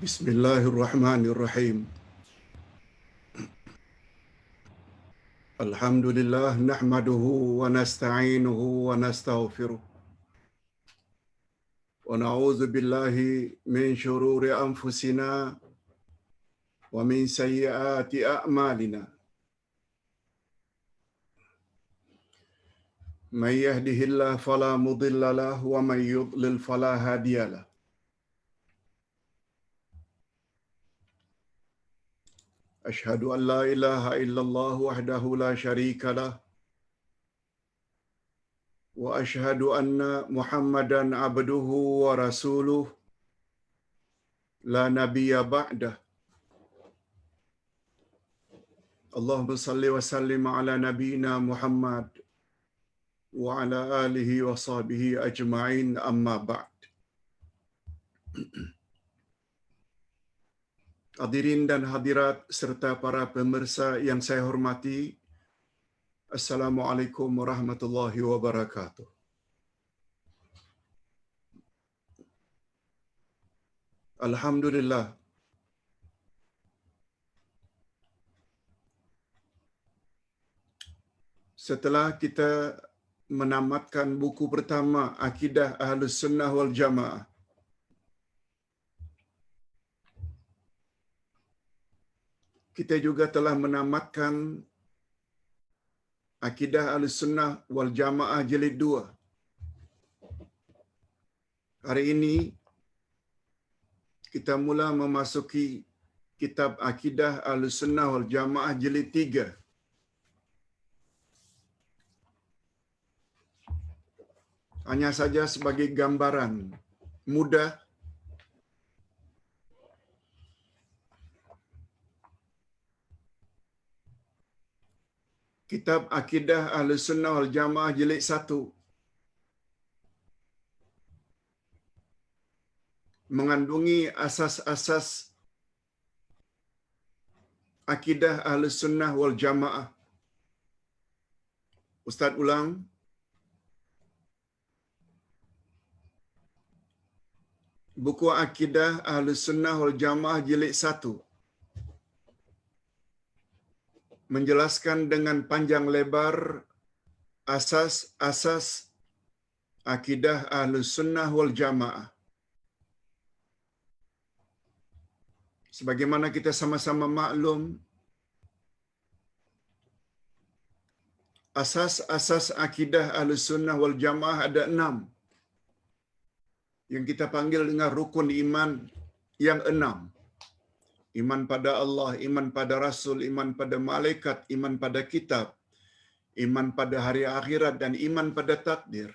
Bismillahirrahmanirrahim. Alhamdulillah nahmaduhu wa nasta'inuhu wa nastaghfiruh. Wa na'udzu billahi min shururi anfusina wa min sayyiati a'malina. May yahdihillahu fala mudilla lahu wa may yudlil fala hadiya lahu. Ashhadu an la ilaha illallah wahdahu la syarika lah wa ashhadu anna Muhammadan abduhu wa rasuluh la nabiyya ba'dah. Allahumma salli wa sallim ala nabiyyina Muhammad wa ala alihi wa sahbihi ajma'in, amma ba'd. Hadirin dan hadirat serta para pemirsa yang saya hormati, Assalamualaikum warahmatullahi wabarakatuh. Alhamdulillah, setelah kita menamatkan buku pertama Akidah Ahlus Sunnah wal Jamaah, kita juga telah menamatkan Akidah Ahlus Sunnah wal Jamaah jilid 2. Hari ini kita mula memasuki kitab Akidah Ahlus Sunnah wal Jamaah jilid 3. Hanya saja sebagai gambaran mudah, kitab Akidah Ahlus Sunnah wal Jamaah jilid 1 mengandungi asas-asas Akidah Ahlus Sunnah wal Jamaah. Ustaz ulang. Buku Akidah Ahlus Sunnah wal Jamaah jilid 1 menjelaskan dengan panjang lebar asas-asas Akidah Ahlus Sunnah wal Jamaah. Sebagaimana kita sama-sama maklum, asas-asas Akidah Ahlus Sunnah wal Jamaah ada 6. Yang kita panggil dengan rukun iman yang 6. Iman pada Allah, iman pada Rasul, iman pada malaikat, iman pada kitab, iman pada hari akhirat, dan iman pada takdir.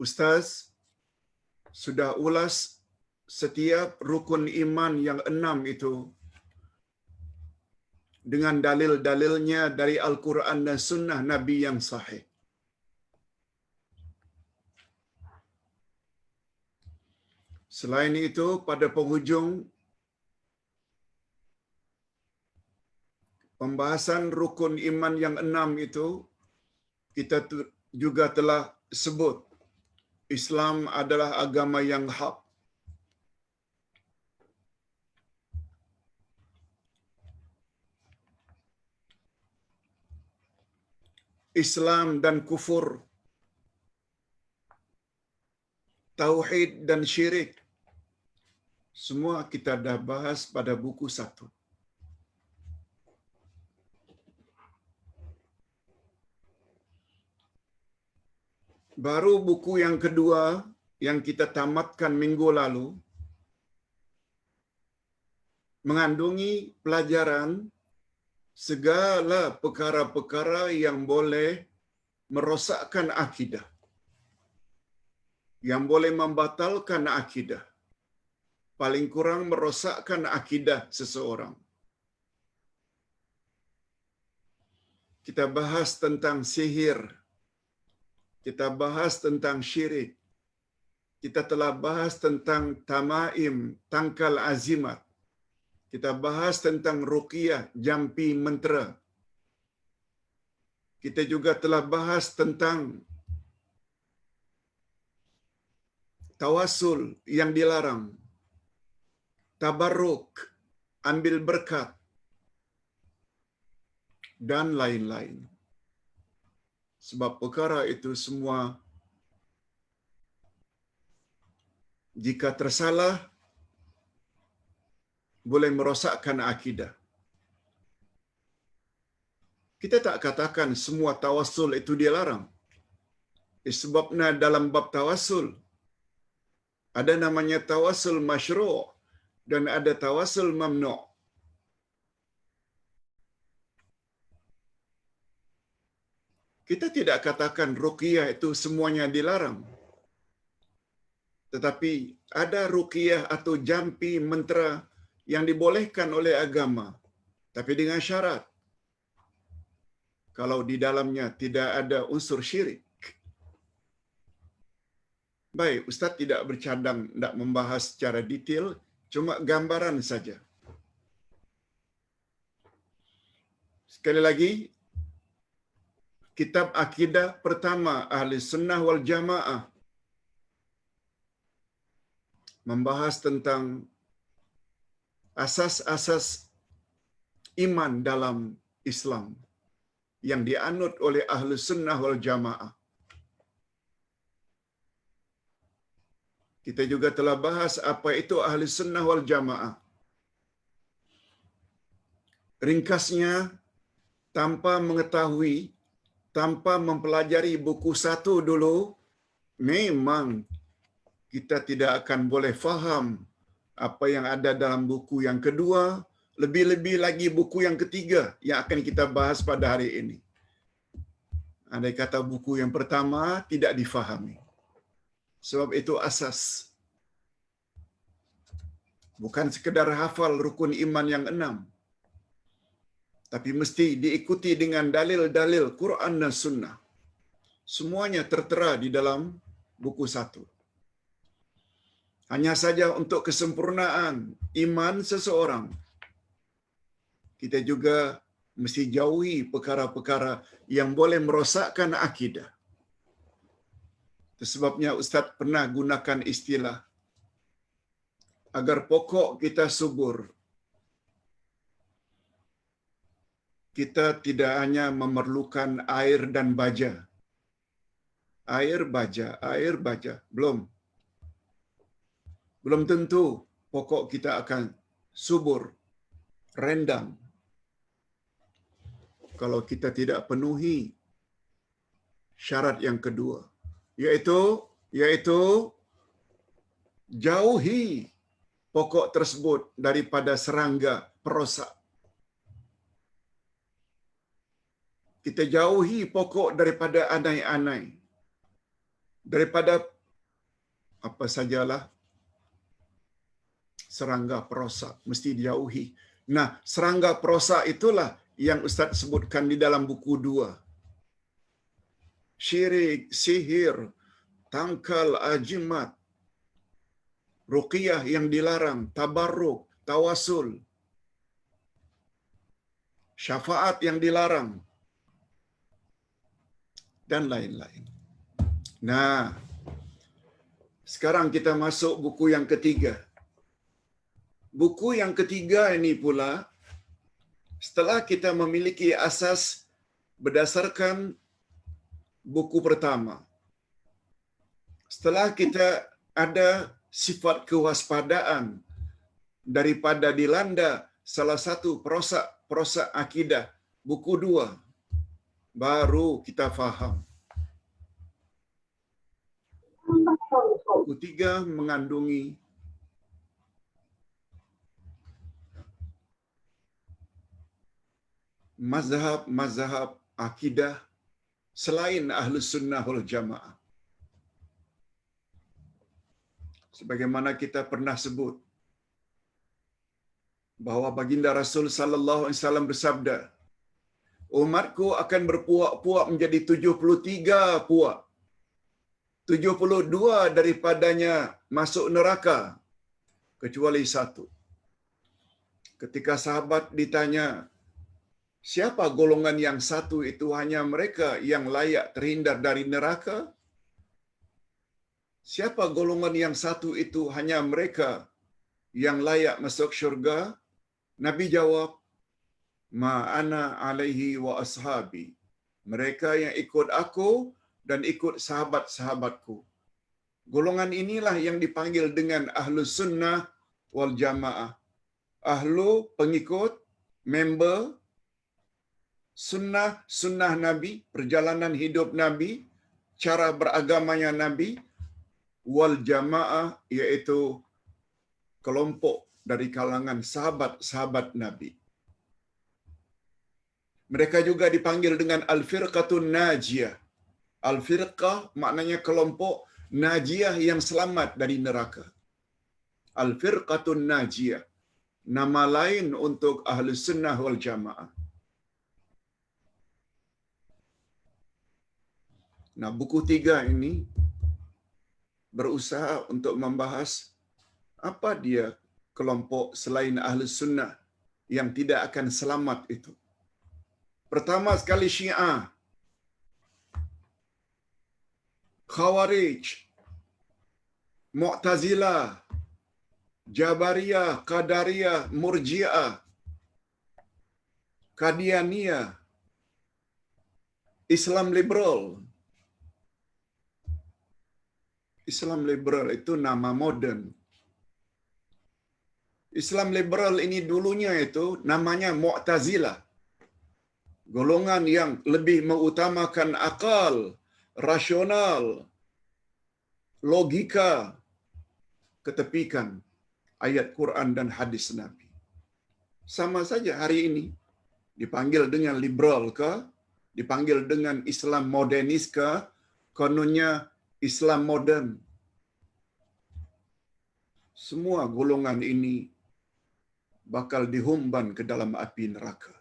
Ustaz sudah ulas setiap rukun iman yang 6 itu dengan dalil-dalilnya dari Al-Quran dan Sunnah Nabi yang sahih. Selain itu, pada penghujung pembahasan rukun iman yang 6 itu, kita juga telah sebut Islam adalah agama yang hak. Islam dan kufur, tauhid dan syirik, semua kita dah bahas pada buku 1. Baru buku yang kedua yang kita tamatkan minggu lalu mengandungi pelajaran segala perkara-perkara yang boleh merosakkan akidah, yang boleh membatalkan akidah, paling kurang merosakkan akidah seseorang. Kita bahas tentang sihir, kita bahas tentang syirik, kita telah bahas tentang tamaim, tangkal azimat, kita bahas tentang ruqyah, jampi mentera. Kita juga telah bahas tentang tawasul yang dilarang. tabarruk, ambil berkat, dan lain-lain. Sebab perkara itu semua jika tersalah boleh merosakkan akidah. Kita tak katakan semua tawassul itu dilarang. Sebabnya dalam bab tawassul ada namanya tawassul masyru' dan ada tawassul mamnu'. Kita tidak katakan ruqyah itu semuanya dilarang. Tetapi ada ruqyah atau jampi mentera yang dibolehkan oleh agama, tapi dengan syarat. Kalau di dalamnya tidak ada unsur syirik. Baik, Ustaz tidak bercadang, tidak membahas secara detail, cuma gambaran saja. Sekali lagi, kitab akidah pertama Ahli Sunnah wal Jamaah membahas tentang asas-asas iman dalam Islam yang dianut oleh Ahli Sunnah wal Jamaah. Kita juga telah bahas apa itu Ahli Sunnah wal Jamaah. Ringkasnya, tanpa mengetahui, tanpa mempelajari buku satu dulu, memang kita tidak akan boleh faham apa yang ada dalam buku yang kedua, lebih-lebih lagi buku yang ketiga yang akan kita bahas pada hari ini. Andai kata buku yang pertama tidak difahami. Sebab itu asas. Bukan sekedar hafal rukun iman yang 6. Tapi mesti diikuti dengan dalil-dalil Quran dan Sunnah. Semuanya tertera di dalam buku satu. Hanya saja untuk kesempurnaan iman seseorang, kita juga mesti jauhi perkara-perkara yang boleh merosakkan akidah. Sebabnya Ustaz pernah gunakan istilah, agar pokok kita subur, kita tidak hanya memerlukan air dan baja. Air baja. Belum tentu pokok kita akan subur, rendang, kalau kita tidak penuhi syarat yang kedua, yaitu jauhi pokok tersebut daripada serangga perosak. Kita jauhi pokok daripada anai-anai, daripada apa sajalah serangga perosak, mesti dijauhi. Nah, serangga perosak itulah yang Ustaz sebutkan di dalam buku 2. Syirik, sihir, tangkal, ajimat, ruqyah yang dilarang, tabarruk, tawasul, syafaat yang dilarang, dan lain-lain. Nah, sekarang kita masuk buku yang ketiga. Buku yang ketiga ini pula, setelah kita memiliki asas berdasarkan buku pertama, setelah kita ada sifat kewaspadaan daripada dilanda salah satu perosak akidah, buku 2, baru kita faham. Buku 3 mengandungi mazhab akidah selain Ahlus Sunnah wal Jamaah. Sebagaimana kita pernah sebut bahwa baginda Rasul sallallahu alaihi wasallam bersabda, umatku akan berpuak-puak menjadi 73 puak. 72 daripadanya masuk neraka kecuali 1. Ketika sahabat ditanya, siapa golongan yang 1 itu? Hanya mereka yang layak terhindar dari neraka. Siapa golongan yang 1 itu? Hanya mereka yang layak masuk syurga? Nabi jawab, ma ana alaihi wa ashabi. Mereka yang ikut aku dan ikut sahabat-sahabatku. Golongan inilah yang dipanggil dengan ahlu sunnah wal jamaah. Ahlu pengikut, member, sunnah Nabi, perjalanan hidup Nabi, cara beragamanya Nabi, wal jamaah, iaitu kelompok dari kalangan sahabat-sahabat Nabi. Mereka juga dipanggil dengan al-firqatun najiyah. Al-firqah maknanya kelompok, najiyah yang selamat dari neraka. Al-firqatun najiyah. Nama lain untuk ahli sunnah wal jamaah. Nah, buku 3 ini berusaha untuk membahas apa dia kelompok selain ahli sunnah yang tidak akan selamat itu. Pertama sekali Syiah, Khawarij, Mu'tazilah, Jabariyah, Qadariyah, Murji'ah, Qadianiyah, Islam liberal. Islam liberal itu nama moden. Islam liberal ini dulunya itu namanya Mu'tazilah. Golongan yang lebih mengutamakan akal, rasional, logika, ketepikan ayat Quran dan hadis Nabi. Sama saja hari ini dipanggil dengan liberal ke, dipanggil dengan Islam modernis ke, kononnya Islam modern. Semua golongan ini bakal dihumban ke dalam api neraka.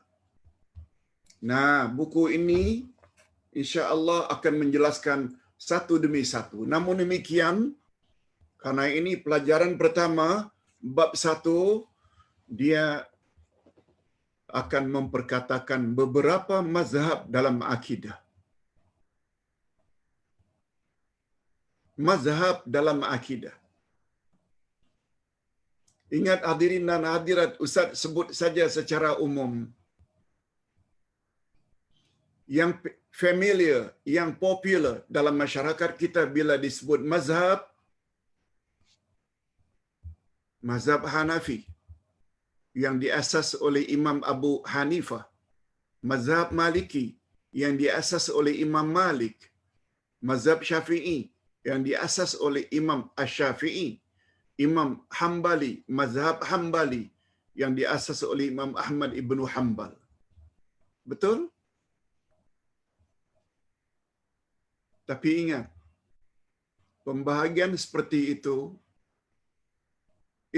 Nah, buku ini insya-Allah akan menjelaskan satu demi satu. Namun demikian, karena ini pelajaran pertama, bab 1, dia akan memperkatakan beberapa mazhab dalam akidah. Mazhab dalam akidah. Ingat hadirin dan hadirat, Ustaz sebut saja secara umum. Yang familiar, yang popular dalam masyarakat kita bila disebut mazhab, mazhab Hanafi yang diasas oleh Imam Abu Hanifah, mazhab Maliki yang diasas oleh Imam Malik, mazhab Syafi'i yang diasas oleh Imam Asy-Syafi'i, Imam Hambali, mazhab Hambali yang diasas oleh Imam Ahmad ibnu Hanbal. Betul? Tapi ingat, pembahagian seperti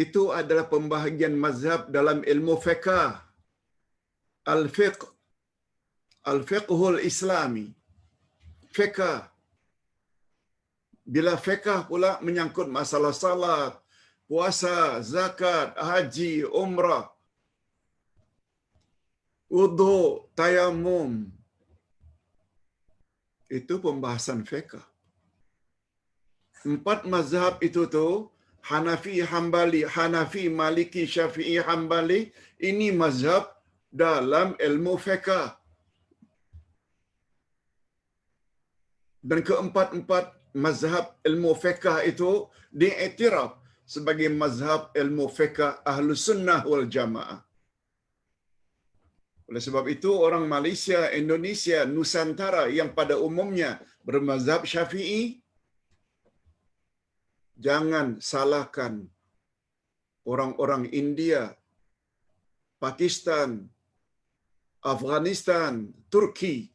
itu adalah pembahagian mazhab dalam ilmu fiqh, al-fiqh, al-fiqhul islami, fiqh. Bila fiqh pula menyangkut masalah salat, puasa, zakat, haji, umrah, wudu, tayamum. Itu pembahasan fiqh. 4 mazhab itu tu, Hanafi, Hambali, Hanafi, Maliki, Syafi'i, Hambali, ini mazhab dalam ilmu fiqh. Dan keempat-empat mazhab ilmu fiqh itu diiktiraf sebagai mazhab ilmu fiqh ahlu sunnah wal jamaah. Oleh sebab itu, orang Malaysia, Indonesia, Nusantara yang pada umumnya bermazhab Syafi'i, jangan salahkan orang-orang India, Pakistan, Afghanistan, Turki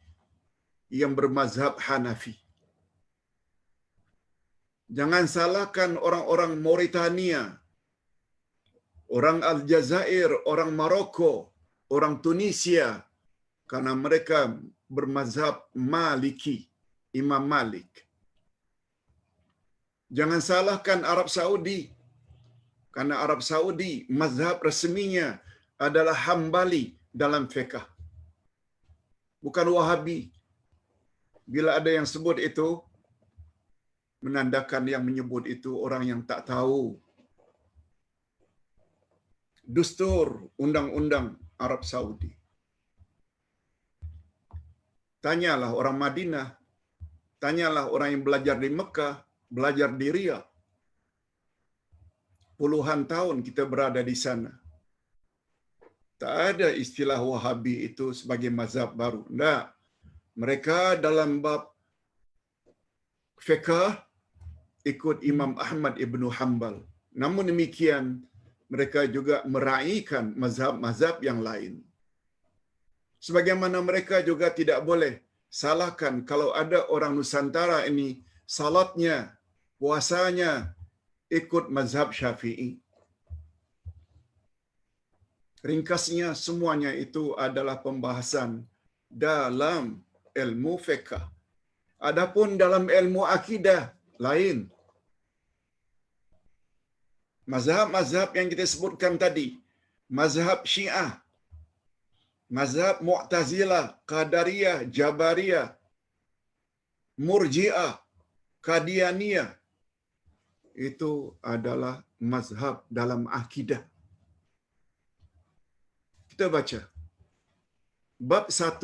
yang bermazhab Hanafi. Jangan salahkan orang-orang Mauritania, orang Aljazair, orang Maroko, orang Tunisia, karena mereka bermazhab Maliki, Imam Malik. Jangan salahkan Arab Saudi, karena Arab Saudi mazhab resminya adalah Hambali dalam fiqh, bukan Wahabi. Bila ada yang sebut itu, menandakan yang menyebut itu orang yang tak tahu dustur undang-undang Arab Saudi. Tanyalah orang Madinah, tanyalah orang yang belajar di Mekah, belajar di Riyadh. Puluhan tahun kita berada di sana. Tak ada istilah Wahabi itu sebagai mazhab baru. Tidak. Mereka dalam bab fiqh ikut Imam Ahmad ibnu Hanbal. Namun demikian, mereka juga meraihkan mazhab-mazhab yang lain. Sebagaimana mereka juga tidak boleh salahkan kalau ada orang Nusantara ini salatnya, puasanya ikut mazhab Syafi'i. Ringkasnya semuanya itu adalah pembahasan dalam ilmu fiqh. Adapun dalam ilmu akidah lain. Mazhab-mazhab yang kita sebutkan tadi, mazhab Syiah, mazhab Mu'tazilah, Qadariyah, Jabariyah, Murji'ah, Qadianiyah, itu adalah mazhab dalam akidah. Kita baca. Bab 1,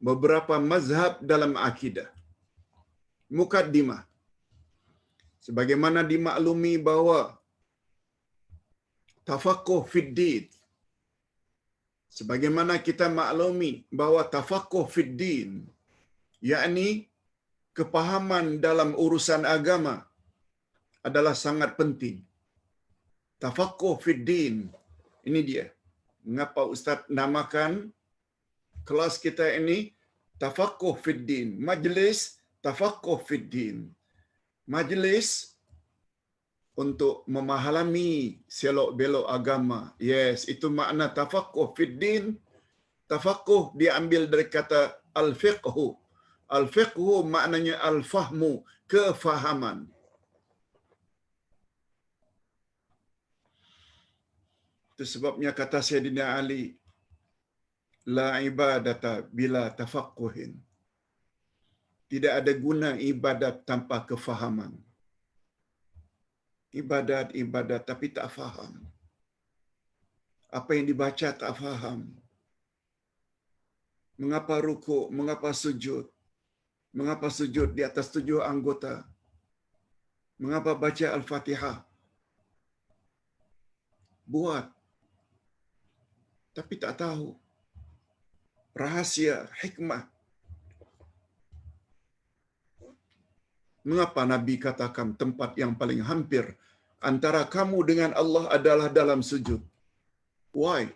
beberapa mazhab dalam akidah. Mukaddimah. Sebagaimana dimaklumi bahawa tafaqquh fid din, sebagaimana kita maklumi bahawa tafaqquh fid din, yakni kepahaman dalam urusan agama adalah sangat penting. Tafaqquh fid din, ini dia. Mengapa Ustaz namakan kelas kita ini Tafaqquh fid din, majlis Tafaqquh fid din. Majlis untuk memahami selok-belok agama. Yes, itu makna tafaqquh fid din. Tafaqquh diambil dari kata al-fiqhu. Al-fiqhu maknanya al-fahmu, kefahaman. Itu sebabnya kata Sayyidina Ali, la ibadata bila tafaqquhin. Tidak ada guna ibadat tanpa kefahaman. Ibadat tapi tak faham. Apa yang dibaca tak faham. Mengapa rukuk, mengapa sujud? Mengapa sujud di atas 7 anggota? Mengapa baca Al-Fatihah? Buat. Tapi tak tahu. Rahasia, hikmah. Mengapa Nabi katakan tempat yang paling hampir antara kamu dengan Allah adalah dalam sujud? Why?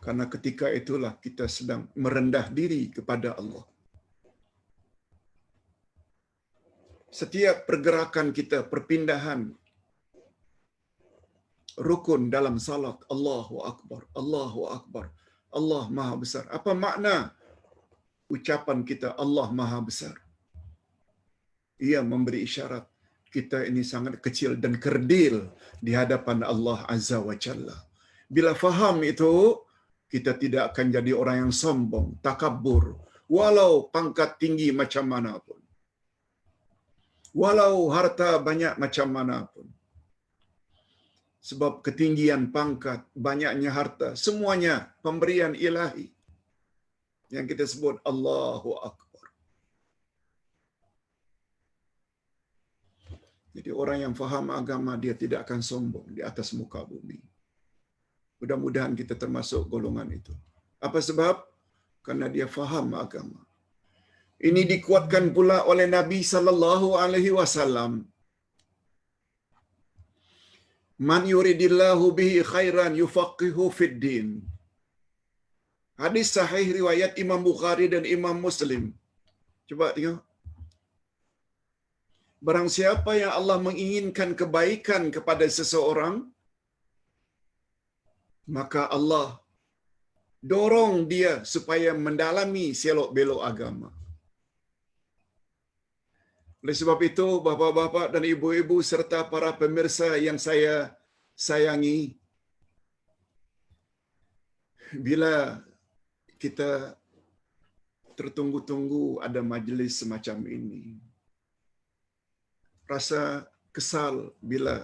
Karena ketika itulah kita sedang merendah diri kepada Allah. Setiap pergerakan kita, perpindahan rukun dalam salat, Allahu Akbar, Allahu Akbar, Allah Maha Besar. Apa makna ucapan kita Allah Maha Besar? Ia memberi isyarat kita ini sangat kecil dan kerdil di hadapan Allah Azza wa Jalla. Bila faham itu, kita tidak akan jadi orang yang sombong, takabur, walau pangkat tinggi macam mana pun. Walau harta banyak macam mana pun. Sebab ketinggian pangkat, banyaknya harta, semuanya pemberian ilahi. Yang kita sebut Allahu Akbar. Jadi orang yang faham agama, dia tidak akan sombong di atas muka bumi. Mudah-mudahan kita termasuk golongan itu. Apa sebab? Karena dia faham agama. Ini dikuatkan pula oleh Nabi sallallahu alaihi wasallam. Man yuridillahu bihi khairan yufaqihu fid din. Hadis sahih riwayat Imam Bukhari dan Imam Muslim. Coba tengok. Barang siapa yang Allah menginginkan kebaikan kepada seseorang, maka Allah dorong dia supaya mendalami selok-belok agama. Oleh sebab itu, bapa-bapa dan ibu-ibu serta para pemirsa yang saya sayangi, bila kita tertunggu-tunggu ada majlis semacam ini, rasa kesal bila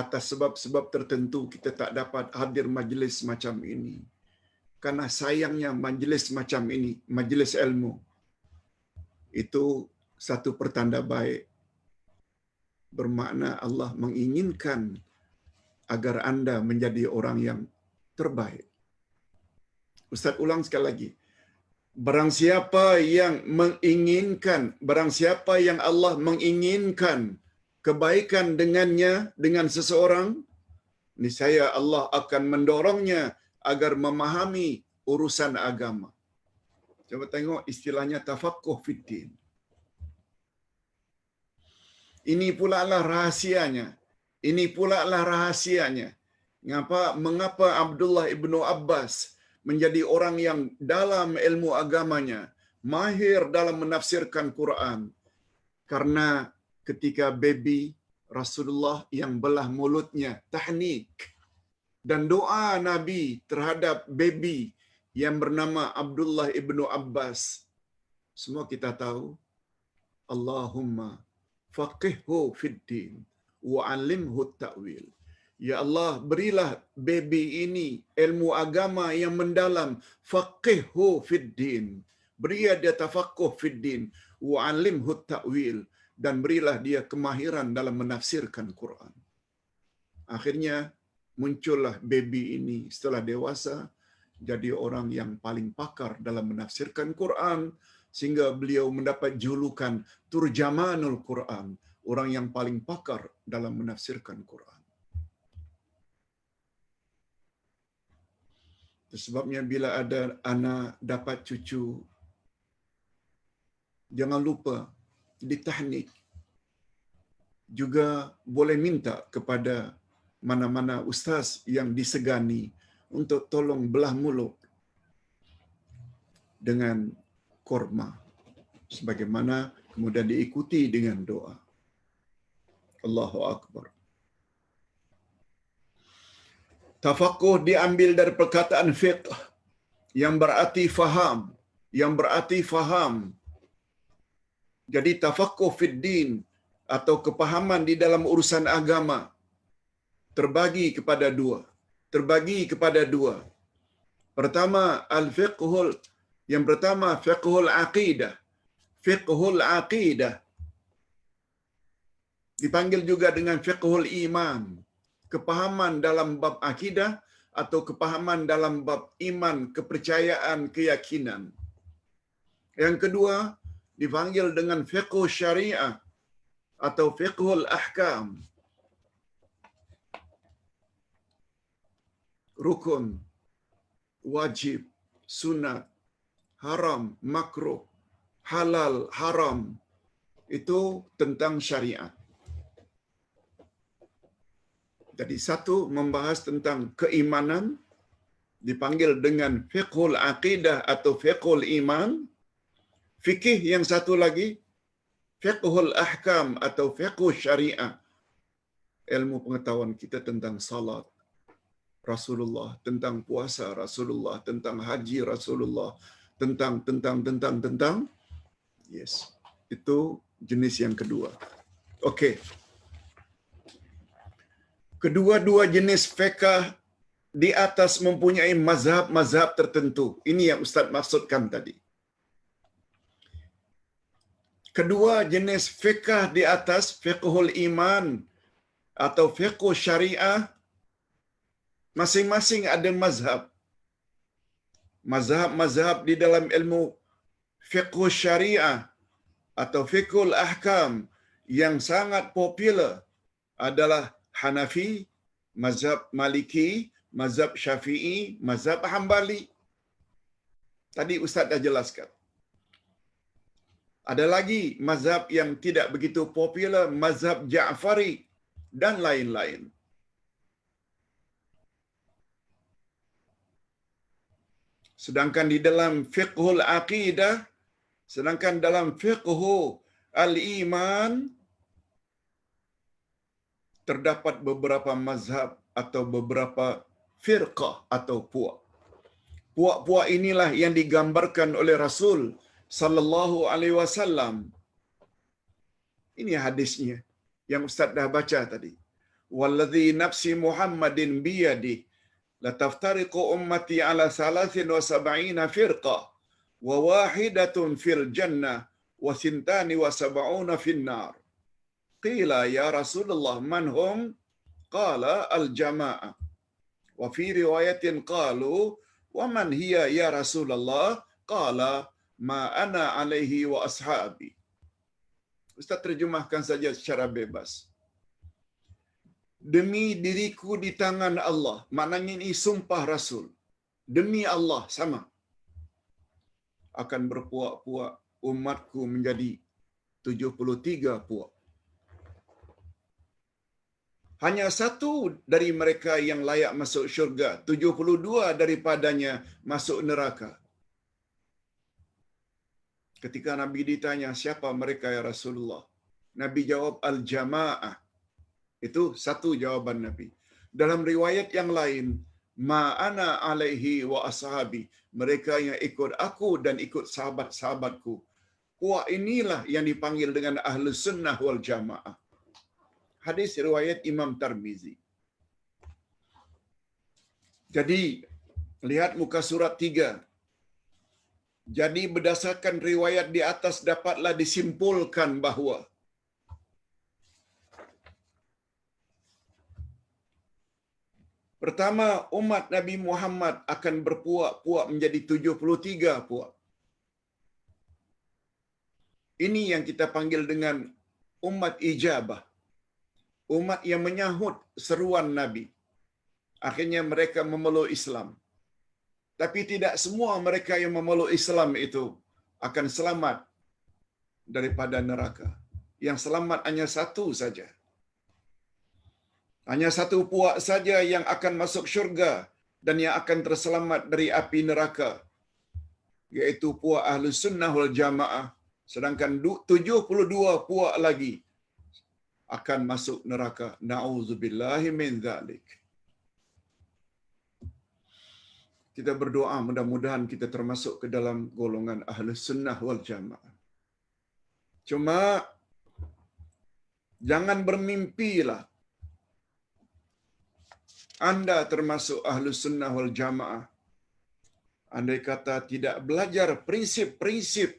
atas sebab-sebab tertentu kita tak dapat hadir majlis macam ini. Karena sayangnya majlis macam ini, majlis ilmu, itu satu pertanda baik. Bermakna Allah menginginkan agar anda menjadi orang yang terbaik. Ustaz ulang sekali lagi. Barang siapa yang menginginkan, barang siapa yang Allah menginginkan kebaikan dengannya, dengan seseorang, niscaya Allah akan mendorongnya agar memahami urusan agama. Coba tengok istilahnya tafaqquh fiddin. Ini pula lah rahasianya. Ini pula lah rahasianya. Mengapa Abdullah ibnu Abbas menjadi orang yang dalam ilmu agamanya, mahir dalam menafsirkan Quran? Karena ketika baby Rasulullah yang belah mulutnya, tahnik, dan doa Nabi terhadap baby yang bernama Abdullah ibnu Abbas, semua kita tahu, Allahumma faqihhu fid din wa 'allimhu ta'wil. Ya Allah, berilah baby ini ilmu agama yang mendalam, faqihhu fid din. Beri dia tafaqquh fid din wa 'allimhu ta'wil, dan berilah dia kemahiran dalam menafsirkan Quran. Akhirnya muncullah baby ini setelah dewasa jadi orang yang paling pakar dalam menafsirkan Quran, sehingga beliau mendapat julukan Turjamanul Quran, orang yang paling pakar dalam menafsirkan Quran. Sebabnya bila ada anak dapat cucu, jangan lupa ditahnik. Juga boleh minta kepada mana-mana ustaz yang disegani untuk tolong belah mulut dengan korma, sebagaimana kemudian diikuti dengan doa. Allahu Akbar. Tafaqquh diambil dari perkataan fiqh yang berarti faham, yang berarti faham. Jadi tafaqquh fid din atau kepahaman di dalam urusan agama terbagi kepada dua. Terbagi kepada dua. Pertama, al-fiqhul, yang pertama fiqhul aqidah. Fiqhul aqidah dipanggil juga dengan fiqhul iman. Kepahaman dalam bab akidah atau kepahaman dalam bab iman, kepercayaan, keyakinan. Yang kedua, dipanggil dengan fiqh syariah atau fiqhul ahkam. Rukun, wajib, sunat, haram, makruh, halal, haram, itu tentang syariat. Jadi satu membahas tentang keimanan, dipanggil dengan fiqhul aqidah atau fiqhul iman. Fikih yang satu lagi, fiqhul ahkam atau fiqhul syariah. Ilmu pengetahuan kita tentang salat Rasulullah, tentang puasa Rasulullah, tentang haji Rasulullah, tentang. Yes. Itu jenis yang kedua. Okey. Kedua-dua jenis fiqh di atas mempunyai mazhab-mazhab tertentu. Ini yang Ustaz maksudkan tadi. Kedua jenis fiqh di atas, fiqhul iman atau fiqh syariah, masing-masing ada mazhab. Mazhab-mazhab di dalam ilmu fiqh syariah atau fiqhul ahkam yang sangat popular adalah Hanafi, mazhab Maliki, mazhab Syafi'i, mazhab Hambali. Tadi Ustaz dah jelaskan. Ada lagi mazhab yang tidak begitu popular, mazhab Ja'fari dan lain-lain. Sedangkan di dalam fiqhul aqidah, sedangkan dalam fiqhu al-iman, terdapat beberapa mazhab atau beberapa firqah atau puak. Puak-puak inilah yang digambarkan oleh Rasul sallallahu alaihi wasallam. Ini hadisnya yang Ustaz dah baca tadi. Walladhi nafsi Muhammadin biyadi lataftariqu ummati ala 73 firqah wa wahidatun fil jannah wa sintani wa sab'una fin nar. Qila ya Rasulullah man hum? Qala al-jama'ah. Wa fi riwayatin qalu wa man hiya ya Rasulullah? Qala ma ana alaihi wa ashabi. Ustaz terjemahkan saja secara bebas. Demi diriku di tangan Allah. Maknanya ini sumpah Rasul. Demi Allah sama. Akan berpuak-puak umatku menjadi 73 puak. Hanya satu dari mereka yang layak masuk syurga. 72 daripadanya masuk neraka. Ketika Nabi ditanya, siapa mereka ya Rasulullah? Nabi jawab, al-jama'ah. Itu satu jawaban Nabi. Dalam riwayat yang lain, ma'ana alaihi wa ashabi. Mereka yang ikut aku dan ikut sahabat-sahabatku. Puak inilah yang dipanggil dengan Ahlus Sunnah wal Jamaah. Hadis riwayat Imam Tirmizi. Jadi, lihat muka surat 3. Jadi berdasarkan riwayat di atas dapatlah disimpulkan bahawa pertama, umat Nabi Muhammad akan berpuak-puak menjadi 73 puak. Ini yang kita panggil dengan umat ijabah. Umat yang menyahut seruan Nabi. Akhirnya mereka memeluk Islam. Tapi tidak semua mereka yang memeluk Islam itu akan selamat daripada neraka. Yang selamat hanya satu saja. Hanya satu puak saja yang akan masuk syurga dan yang akan terselamat dari api neraka, yaitu puak Ahlus Sunnah wal Jamaah. Sedangkan 72 puak lagi akan masuk neraka. Na'udzubillahi min dzalik. Kita berdoa mudah-mudahan kita termasuk ke dalam golongan Ahlus Sunnah wal Jamaah. Cuma jangan bermimpilah Anda termasuk Ahlus Sunnah wal Jamaah andai kata tidak belajar prinsip-prinsip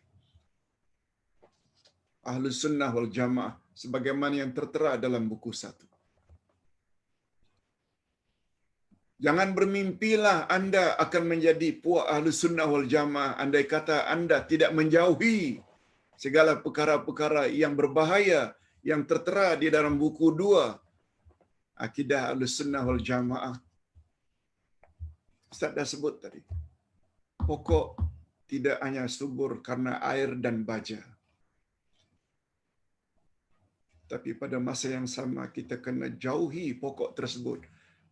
Ahlus Sunnah wal Jamaah sebagaimana yang tertera dalam buku 1. Jangan bermimpilah Anda akan menjadi puak Ahlus Sunnah wal Jamaah andai kata Anda tidak menjauhi segala perkara-perkara yang berbahaya yang tertera di dalam buku 2 Akidah Ahlus Sunnah wal Jamaah. Ustaz dah sebut tadi. Pokok tidak hanya subur karena air dan baja. Tapi pada masa yang sama kita kena jauhi pokok tersebut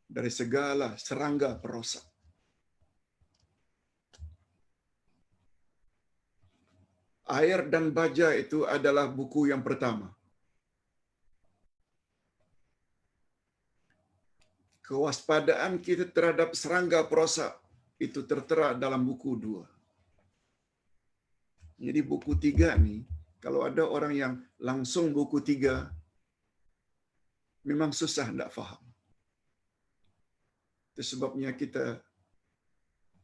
dari segala serangga perosak. Air dan baja itu adalah buku yang pertama. Kewaspadaan kita terhadap serangga perosak itu tertera dalam buku 2. Jadi buku 3 ni, kalau ada orang yang langsung buku 3, memang susah nak faham. Itu sebabnya kita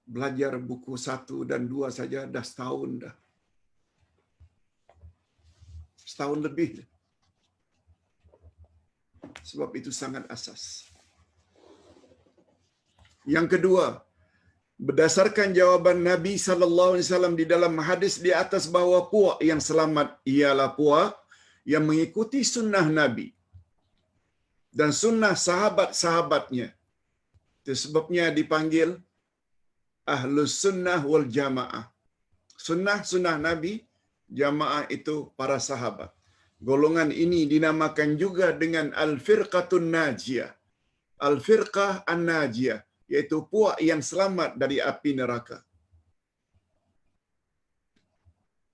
belajar buku 1 dan 2 saja dah setahun dah. Setahun lebih. Sebab itu sangat asas. Yang kedua, berdasarkan jawaban Nabi sallallahu alaihi wasallam di dalam hadis di atas bahawa puak yang selamat ialah puak yang mengikuti sunnah Nabi dan sunnah sahabat-sahabatnya. Itu sebabnya dipanggil Ahlus Sunnah wal Jamaah. Sunnah Nabi, jamaah itu para sahabat. Golongan ini dinamakan juga dengan Al-Firqatun Najiyah. Al-Firqah An-Najiyah, yaitu puak yang selamat dari api neraka.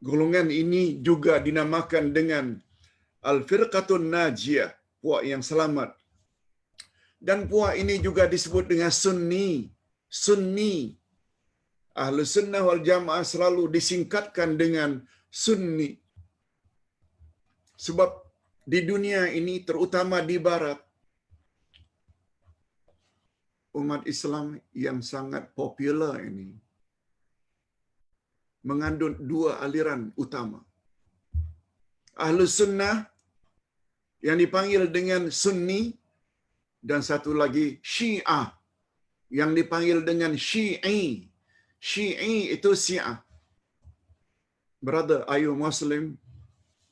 Golongan ini juga dinamakan dengan Al-Firqatun Najiyah, puak yang selamat. Dan puak ini juga disebut dengan Sunni. Sunni. Ahlus Sunnah wal Jamaah selalu disingkatkan dengan Sunni. Sebab di dunia ini, terutama di Barat, umat Islam yang sangat popular ini mengandung dua aliran utama. Ahlus Sunnah yang dipanggil dengan Sunni dan satu lagi Syiah yang dipanggil dengan Syi'i. Syi'i itu Syiah. Brother, are you Muslim?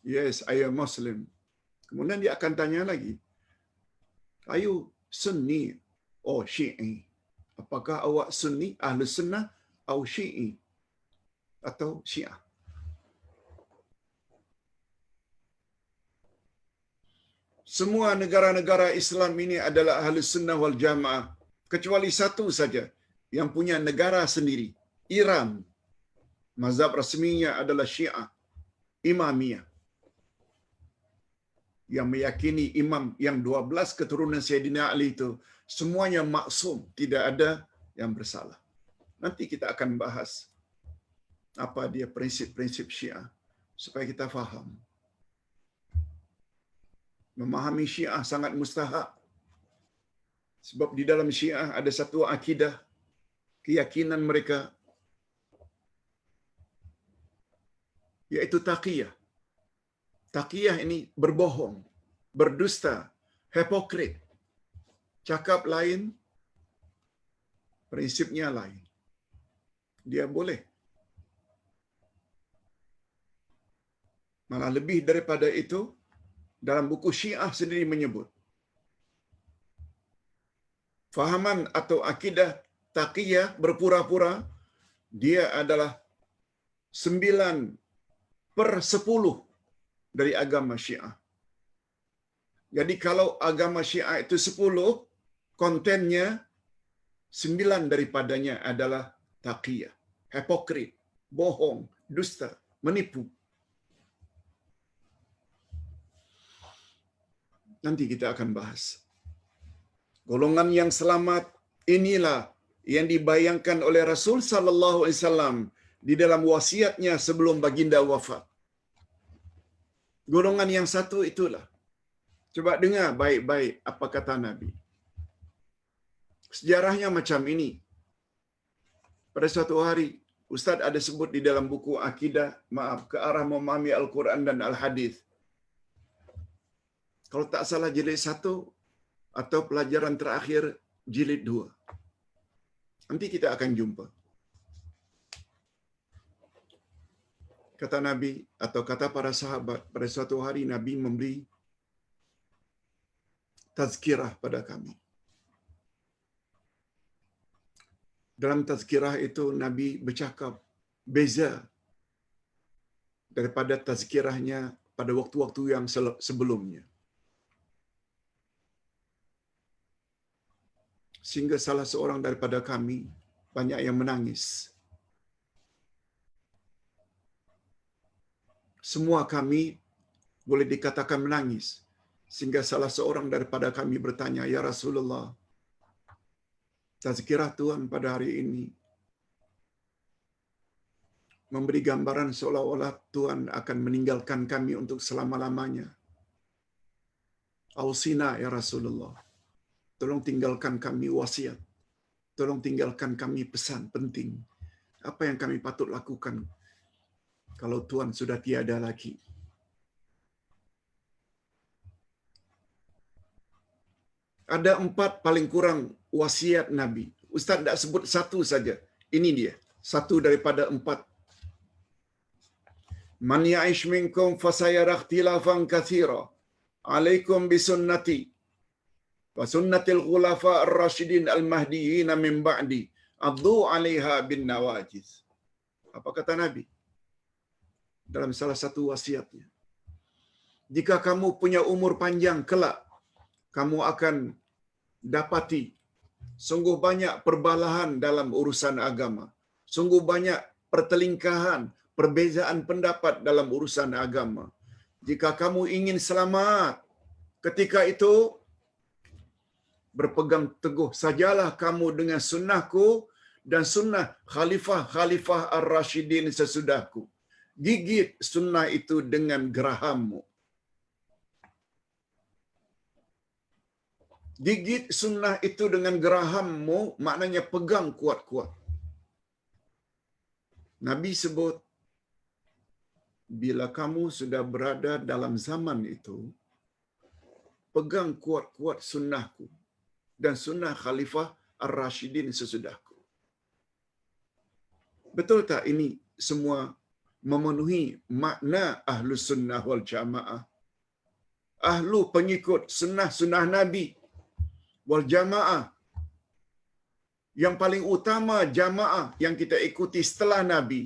Yes, I am Muslim. Kemudian dia akan tanya lagi, are you Sunni or Syi'i? Apakah awak Sunni, Ahlus Sunnah atau Syi'i atau Syiah? Semua negara-negara Islam ini adalah Ahlus Sunnah wal Jamaah, kecuali satu saja yang punya negara sendiri, Iran. Mazhab rasminya adalah Syiah, Imamiyah, yang meyakini imam yang 12 keturunan Sayyidina Ali itu semuanya maksum, tidak ada yang bersalah. Nanti kita akan bahas apa dia prinsip-prinsip Syiah supaya kita faham. Memahami Syiah sangat mustahak. Sebab di dalam Syiah ada satu akidah, keyakinan mereka, yaitu taqiyah. Taqiyah ini berbohong, berdusta, hipokrit. Cakap lain, prinsipnya lain. Dia boleh. Malah lebih daripada itu, dalam buku Syiah sendiri menyebut, fahaman atau akidah taqiyah berpura-pura, dia adalah 9/10 dari agama Syiah. Jadi kalau agama Syiah itu 10, kontennya 9 daripadanya adalah taqiyah, hipokrit, bohong, dusta, menipu. Nanti kita akan bahas. Golongan yang selamat inilah yang dibayangkan oleh Rasul sallallahu alaihi wasallam di dalam wasiatnya sebelum baginda wafat. Golongan yang satu itulah. Coba dengar baik-baik apa kata Nabi. Sejarahnya macam ini. Pada suatu hari, Ustaz ada sebut di dalam buku Akidah, ke arah memahami Al-Quran dan Al-Hadis. Kalau tak salah jilid 1 atau pelajaran terakhir jilid 2. Nanti kita akan jumpa. Kata Nabi atau kata para sahabat, pada suatu hari Nabi memberi tazkirah pada kami. Dalam tazkirah itu Nabi bercakap beza daripada tazkirahnya pada waktu-waktu yang sebelumnya. Sehingga salah seorang daripada kami banyak yang menangis. Semua kami boleh dikatakan menangis. Sehingga salah seorang daripada kami bertanya, "Ya Rasulullah, tazkirah Tuhan pada hari ini memberi gambaran seolah-olah Tuhan akan meninggalkan kami untuk selama-lamanya. Ausina ya Rasulullah. Tolong tinggalkan kami wasiat. Tolong tinggalkan kami pesan penting. Apa yang kami patut lakukan kalau Tuhan sudah tiada lagi?" Ada 4 paling kurang wasiat Nabi. Ustaz tak sebut satu saja. Ini dia. Satu daripada 4. Man ya'ish minkum fasayara ikhtilafan katsira. Alaikum bisunnati wa sunnatil khulafa ar-rasyidin al-mahdiyyin min ba'di. Addu 'alaiha bin nawajiz. Apa kata Nabi? Dalam salah satu wasiatnya. Jika kamu punya umur panjang kelak, kamu akan dapati sungguh banyak perbalahan dalam urusan agama. Sungguh banyak pertelingkahan, perbezaan pendapat dalam urusan agama. Jika kamu ingin selamat ketika itu, berpegang teguh sajalah kamu dengan sunnahku dan sunnah khalifah-khalifah ar-rasyidin sesudahku. Gigit sunnah itu dengan gerahammu. Gigit sunnah itu dengan gerahammu, maknanya pegang kuat-kuat. Nabi sebut, bila kamu sudah berada dalam zaman itu, pegang kuat-kuat sunnahku dan sunnah Khalifah Ar-Rashidin sesudahku. Betul tak ini semua memenuhi makna Ahlus Sunnah wal Jamaah? Ahlu pengikut sunnah-sunnah Nabi wal Jamaah. Yang paling utama jamaah yang kita ikuti setelah Nabi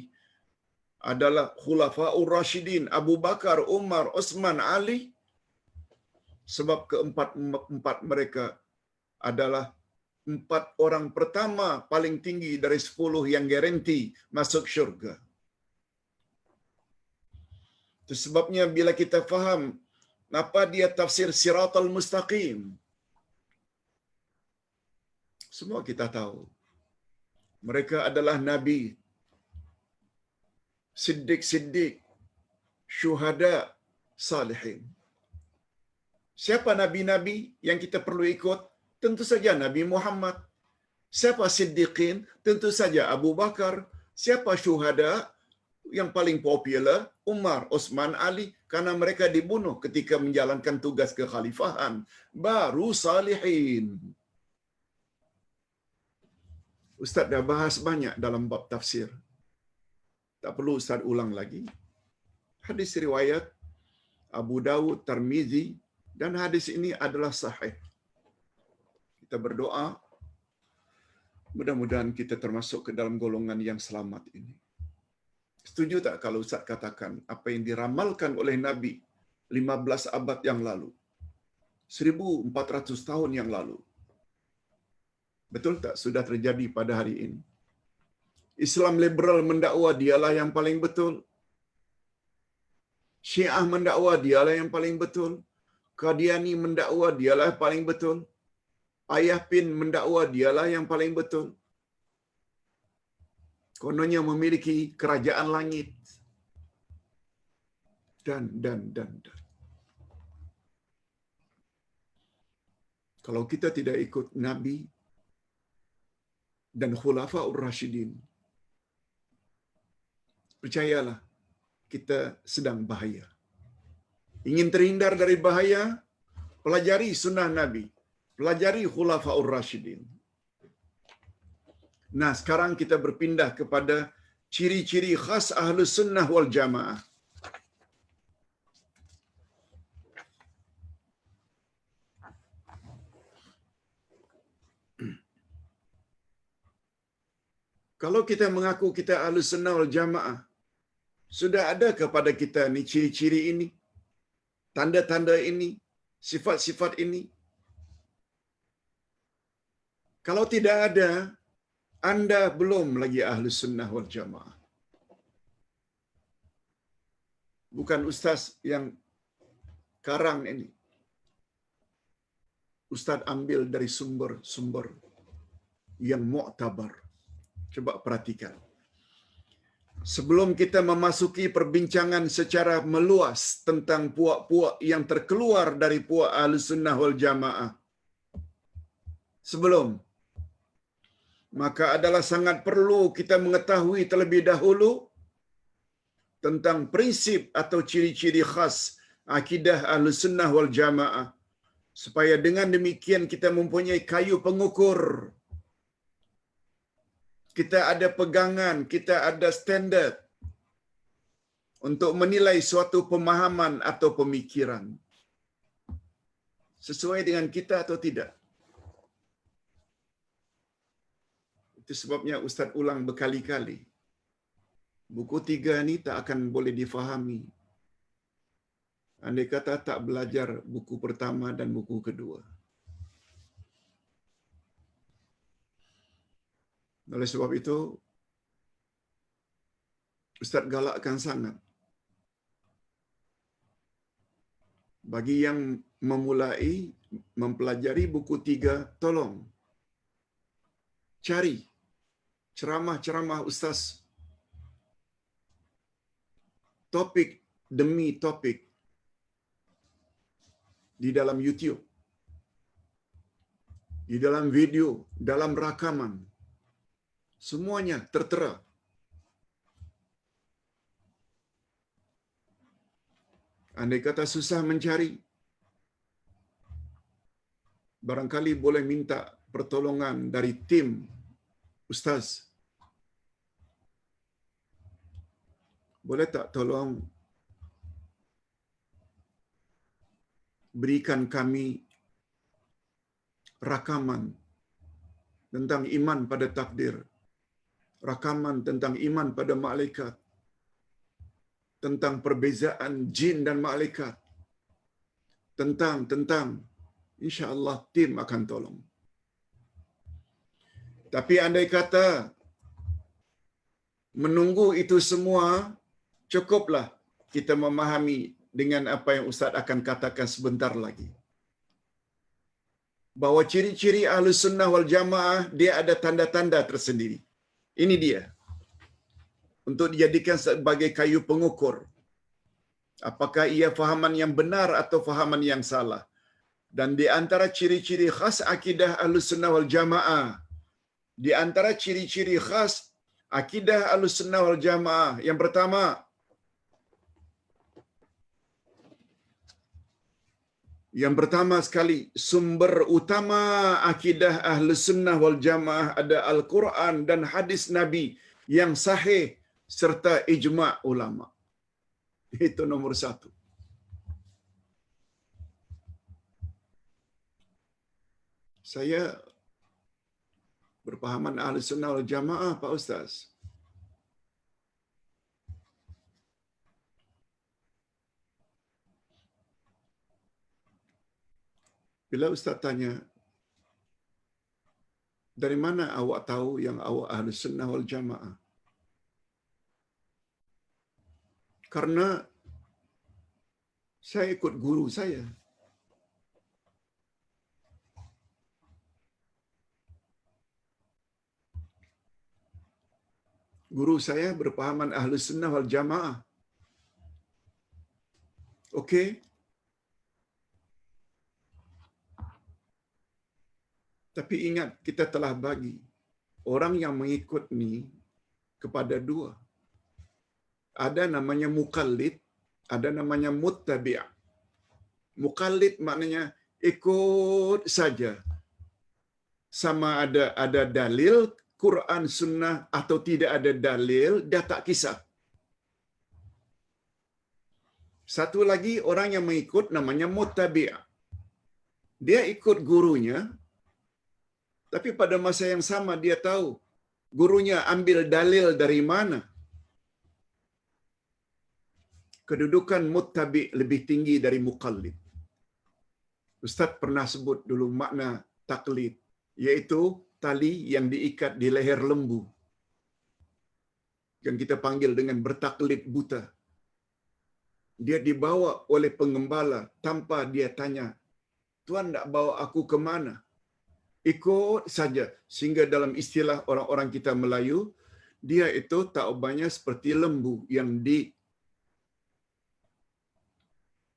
adalah Khulafaur Rashidin, Abu Bakar, Umar, Utsman, Ali. Sebab keempat mereka adalah 4 orang pertama paling tinggi dari 10 yang garanti masuk syurga. Itu sebabnya bila kita faham apa dia tafsir Siratal Mustaqim, semua kita tahu mereka adalah Nabi, Siddiq, Syuhada, Salihin. Siapa Nabi-Nabi yang kita perlu ikut? Tentu saja Nabi Muhammad. Siapa Siddiqin? Tentu saja Abu Bakar. Siapa Syuhada? Yang paling popular, Umar, Utsman, Ali. Karena mereka dibunuh ketika menjalankan tugas kekhalifahan. Baru Salihin. Ustaz dah bahas banyak dalam bab tafsir. Tak perlu Ustaz ulang lagi. Hadis riwayat Abu Dawud, Tirmizi, dan hadis ini adalah sahih. Kita berdoa, mudah-mudahan kita termasuk ke dalam golongan yang selamat ini. Setuju tak kalau Ustaz katakan apa yang diramalkan oleh Nabi 15 abad yang lalu, 1400 tahun yang lalu, betul tak sudah terjadi pada hari ini? Islam liberal mendakwa dialah yang paling betul. Syiah mendakwa dialah yang paling betul. Qadiani mendakwa dialah yang paling betul. Ayah Pin mendakwa dialah yang paling betul. Kononnya memiliki kerajaan langit. Dan. Kalau kita tidak ikut Nabi dan Khulafaur Rashidin, percayalah, kita sedang bahaya. Ingin terhindar dari bahaya, pelajari sunnah Nabi, pelajari Khulafaur Rashidin. Nah, sekarang kita berpindah kepada ciri-ciri khas Ahlus Sunnah wal Jamaah. Kalau kita mengaku kita Ahlus Sunnah wal Jamaah, sudah ada kepada kita ni ciri-ciri ini, tanda-tanda ini, sifat-sifat ini. Kalau tidak ada, anda belum lagi Ahlus Sunnah wal Jamaah. Bukan ustaz yang karang ini. Ustaz ambil dari sumber-sumber yang mu'tabar. Coba perhatikan. Sebelum kita memasuki perbincangan secara meluas tentang puak-puak yang terkeluar dari puak Ahlus Sunnah wal Jamaah, maka adalah sangat perlu kita mengetahui terlebih dahulu tentang prinsip atau ciri-ciri khas akidah Ahlus Sunnah wal Jamaah, supaya dengan demikian kita mempunyai kayu pengukur. Kita ada pegangan, kita ada standard untuk menilai suatu pemahaman atau pemikiran. Sesuai dengan kita atau tidak. Itu sebabnya Ustaz ulang berkali-kali. Buku 3 ni tak akan boleh difahami andai kata tak belajar buku pertama dan buku kedua. Oleh sebab itu, Ustaz galakkan sangat bagi yang memulai mempelajari buku 3, tolong cari ceramah-ceramah Ustaz, topik demi topik di dalam YouTube. di dalam video, dalam rakaman. Semuanya tertera. Andai kata susah mencari, barangkali boleh minta pertolongan dari tim ustaz. Boleh tak tolong berikan kami rakaman tentang iman pada takdir, rakaman tentang iman pada malaikat, tentang perbezaan jin dan malaikat, tentang insya-Allah tim akan tolong. Tapi andai kata menunggu itu semua, cukuplah kita memahami dengan apa yang Ustaz akan katakan sebentar lagi. Bahawa ciri-ciri Ahlus Sunnah wal Jamaah, dia ada tanda-tanda tersendiri. Ini dia. Untuk dijadikan sebagai kayu pengukur. Apakah ia fahaman yang benar atau fahaman yang salah. Dan di antara ciri-ciri khas akidah Ahlus Sunnah wal Jamaah, di antara ciri-ciri khas akidah Ahlus Sunnah wal Jamaah, yang pertama, sekali, sumber utama akidah Ahlus Sunnah wal Jamaah ada Al-Quran dan hadis Nabi yang sahih serta ijma' ulama. Itu nomor satu. Saya berpahaman Ahlus Sunnah wal Jamaah, Pak Ustaz. Bila Ustaz tanya, dari mana awak tahu yang awak Ahlus Sunnah wal Jamaah? Karena saya ikut guru saya. Guru saya berpahaman Ahlus Sunnah wal Jamaah. Okey. Tapi ingat, kita telah bagi orang yang mengikut ni kepada dua. Ada namanya muqallid, ada namanya muttabi'. Muqallid maknanya ikut saja. Sama ada dalil Quran Sunnah atau tidak ada dalil, dia tak kisah. Satu lagi orang yang mengikut namanya muttabi'. Dia ikut gurunya, tapi pada masa yang sama dia tahu gurunya ambil dalil dari mana. Kedudukan muttabi' lebih tinggi dari muqallid. Ustaz pernah sebut dulu makna taklid, iaitu tali yang diikat di leher lembu. Yang kita panggil dengan bertaklid buta. Dia dibawa oleh pengembala tanpa dia tanya, "Tuan nak bawa aku ke mana?" Ikut saja. Sehingga dalam istilah orang-orang kita Melayu, dia itu taubahnya seperti lembu yang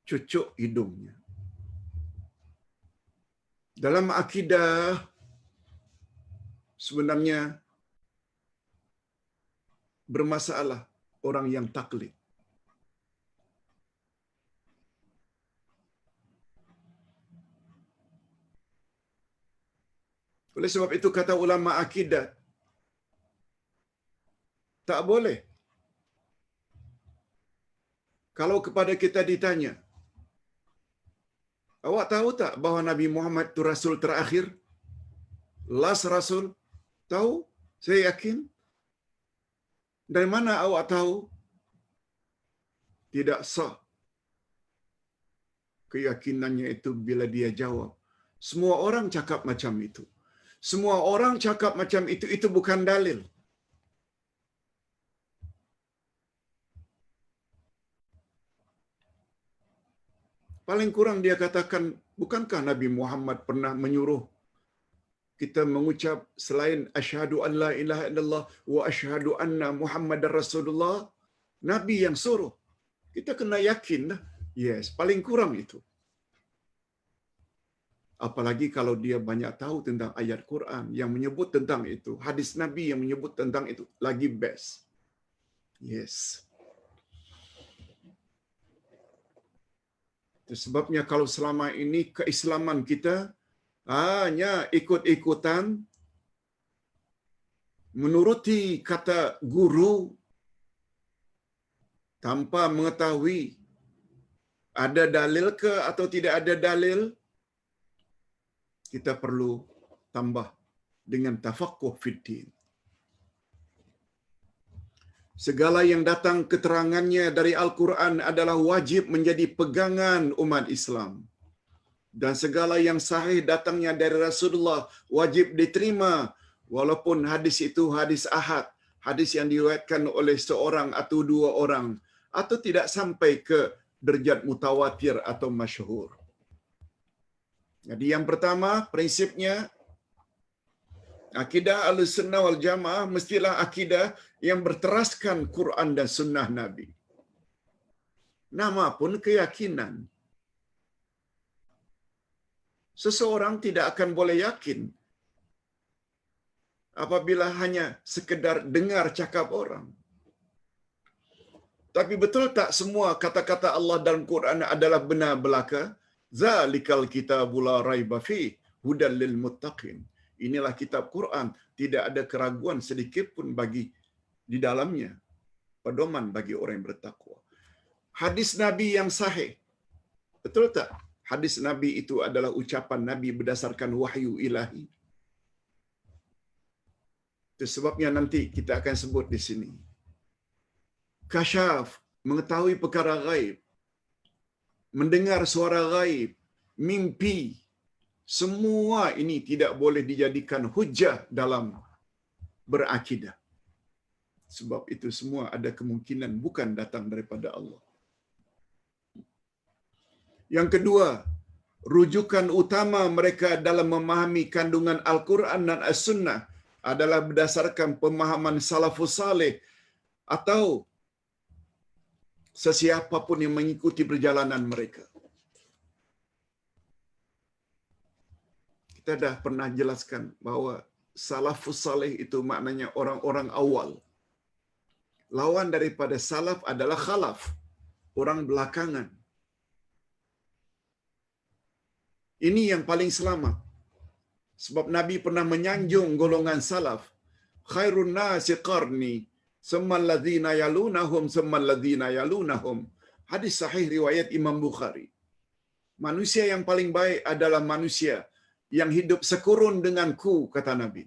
dicucuk hidungnya. Dalam akidah, sebenarnya bermasalah orang yang taklid. Oleh sebab itu kata ulama akidah, tak boleh. Kalau kepada kita ditanya, awak tahu tak bahawa Nabi Muhammad itu Rasul terakhir? Last Rasul? Tahu? Saya yakin. Dari mana awak tahu? Tidak sah keyakinannya itu bila dia jawab, semua orang cakap macam itu. Semua orang cakap macam itu bukan dalil. Paling kurang dia katakan, bukankah Nabi Muhammad pernah menyuruh kita mengucap selain asyhadu an la ilaha illallah wa asyhadu anna Muhammadar Rasulullah? Nabi yang suruh. Kita kena yakin dah. Yes, paling kurang itu. Apalagi kalau dia banyak tahu tentang ayat Quran yang menyebut tentang itu, hadis Nabi yang menyebut tentang itu, lagi best. Yes. Itu sebabnya kalau selama ini keislaman kita hanya ikut-ikutan menuruti kata guru tanpa mengetahui ada dalil ke atau tidak ada dalil, kita perlu tambah dengan tafaqquh fid din. Segala yang datang keterangannya dari Al-Quran adalah wajib menjadi pegangan umat Islam. Dan segala yang sahih datangnya dari Rasulullah wajib diterima walaupun hadis itu hadis ahad, hadis yang diriwayatkan oleh seorang atau dua orang atau tidak sampai ke derajat mutawatir atau masyhur. Jadi yang pertama prinsipnya akidah Ahlussunnah wal Jamaah mestilah akidah yang berteraskan Quran dan sunnah Nabi. Nama pun keyakinan. Seseorang tidak akan boleh yakin apabila hanya sekedar dengar cakap orang. Tapi betul tak semua kata-kata Allah dalam Quran adalah benar belaka? Zalikal kitabul la raiba fi hudal lil muttaqin. Inilah kitab Quran, tidak ada keraguan sedikit pun bagi di dalamnya, pedoman bagi orang yang bertakwa. Hadis Nabi yang sahih. Betul tak? Hadis Nabi itu adalah ucapan Nabi berdasarkan wahyu ilahi. Itu sebabnya nanti kita akan sebut di sini. Kasyaf, mengetahui perkara gaib, mendengar suara gaib, mimpi, semua ini tidak boleh dijadikan hujah dalam berakidah. Sebab itu semua ada kemungkinan bukan datang daripada Allah. Yang kedua, rujukan utama mereka dalam memahami kandungan Al-Quran dan As-Sunnah adalah berdasarkan pemahaman salafus saleh atau sesiapa pun yang mengikuti perjalanan mereka. Kita dah pernah jelaskan bahawa salafus saleh itu maknanya orang-orang awal. Lawan daripada salaf adalah khalaf, orang belakangan. Ini yang paling selamat. Sebab Nabi pernah menyanjung golongan salaf. Khairun nasi qarni, summa alladhina yalunahum, summa alladhina yalunahum. Hadis sahih riwayat Imam Bukhari. Manusia yang paling baik adalah manusia yang hidup sekurun denganku, kata Nabi.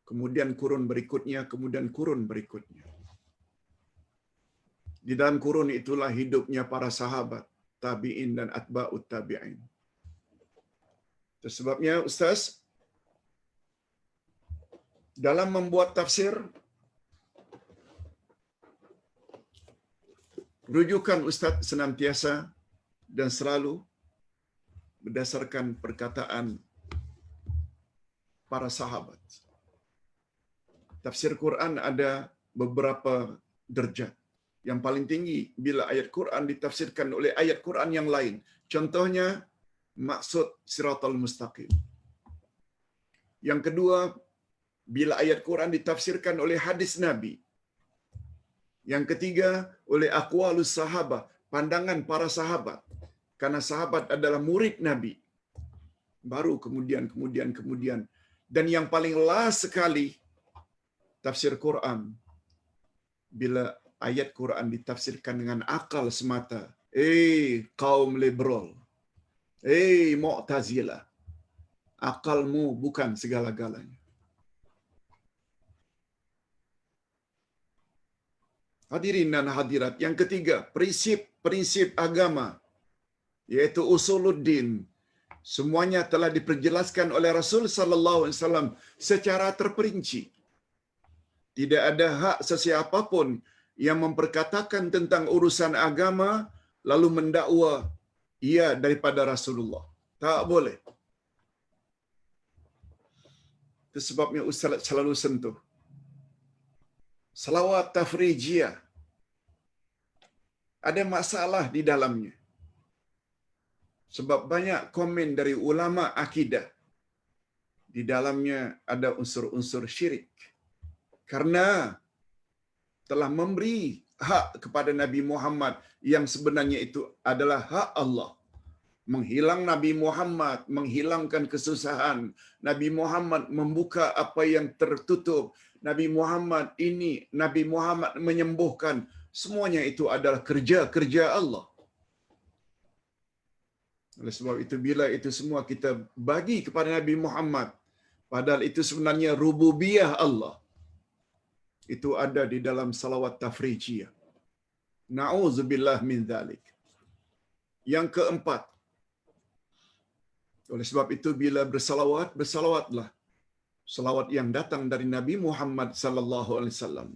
Kemudian kurun berikutnya, kemudian kurun berikutnya. Di dalam kurun itulah hidupnya para sahabat, tabi'in dan atba'ut tabi'in. Sebabnya Ustaz, dalam membuat tafsir, rujukan Ustaz senantiasa dan selalu berdasarkan perkataan para sahabat. Tafsir Quran ada beberapa derajat. Yang paling tinggi bila ayat Quran ditafsirkan oleh ayat Quran yang lain. Contohnya maksud siratal mustaqim. Yang kedua, bila ayat Quran ditafsirkan oleh hadis Nabi. Yang ketiga, oleh aqwalus sahabah, pandangan para sahabat. Karena sahabat adalah murid Nabi. Baru kemudian. Dan yang paling last sekali, tafsir Quran. Bila ayat Quran ditafsirkan dengan akal semata. Kaum liberal. Mu'tazilah. Akalmu bukan segala-galanya. Hadirin dan hadirat. Yang ketiga, prinsip agama. Yaitu usuluddin. Semuanya telah diperjelaskan oleh Rasul sallallahu alaihi wasallam secara terperinci. Tidak ada hak sesiapa pun yang memperkatakan tentang urusan agama lalu mendakwa ia daripada Rasulullah. Tak boleh. Itu sebabnya Ustaz selalu sentuh. Salawat tafrijiyah. Ada masalah di dalamnya. Sebab banyak komen dari ulama akidah, di dalamnya ada unsur-unsur syirik. Karena telah memberi hak kepada Nabi Muhammad yang sebenarnya itu adalah hak Allah. Menghilang Nabi Muhammad, menghilangkan kesusahan. Nabi Muhammad membuka apa yang tertutup. Nabi Muhammad ini, Nabi Muhammad menyembuhkan. Semuanya itu adalah kerja-kerja Allah. Oleh sebab itu, bila itu semua kita bagi kepada Nabi Muhammad, padahal itu sebenarnya rububiyah Allah, itu ada di dalam salawat tafrijiyah. Na'udzubillah min dzalik. Yang keempat, oleh sebab itu bila bersalawat, bersalawatlah salawat yang datang dari Nabi Muhammad sallallahu alaihi wasallam.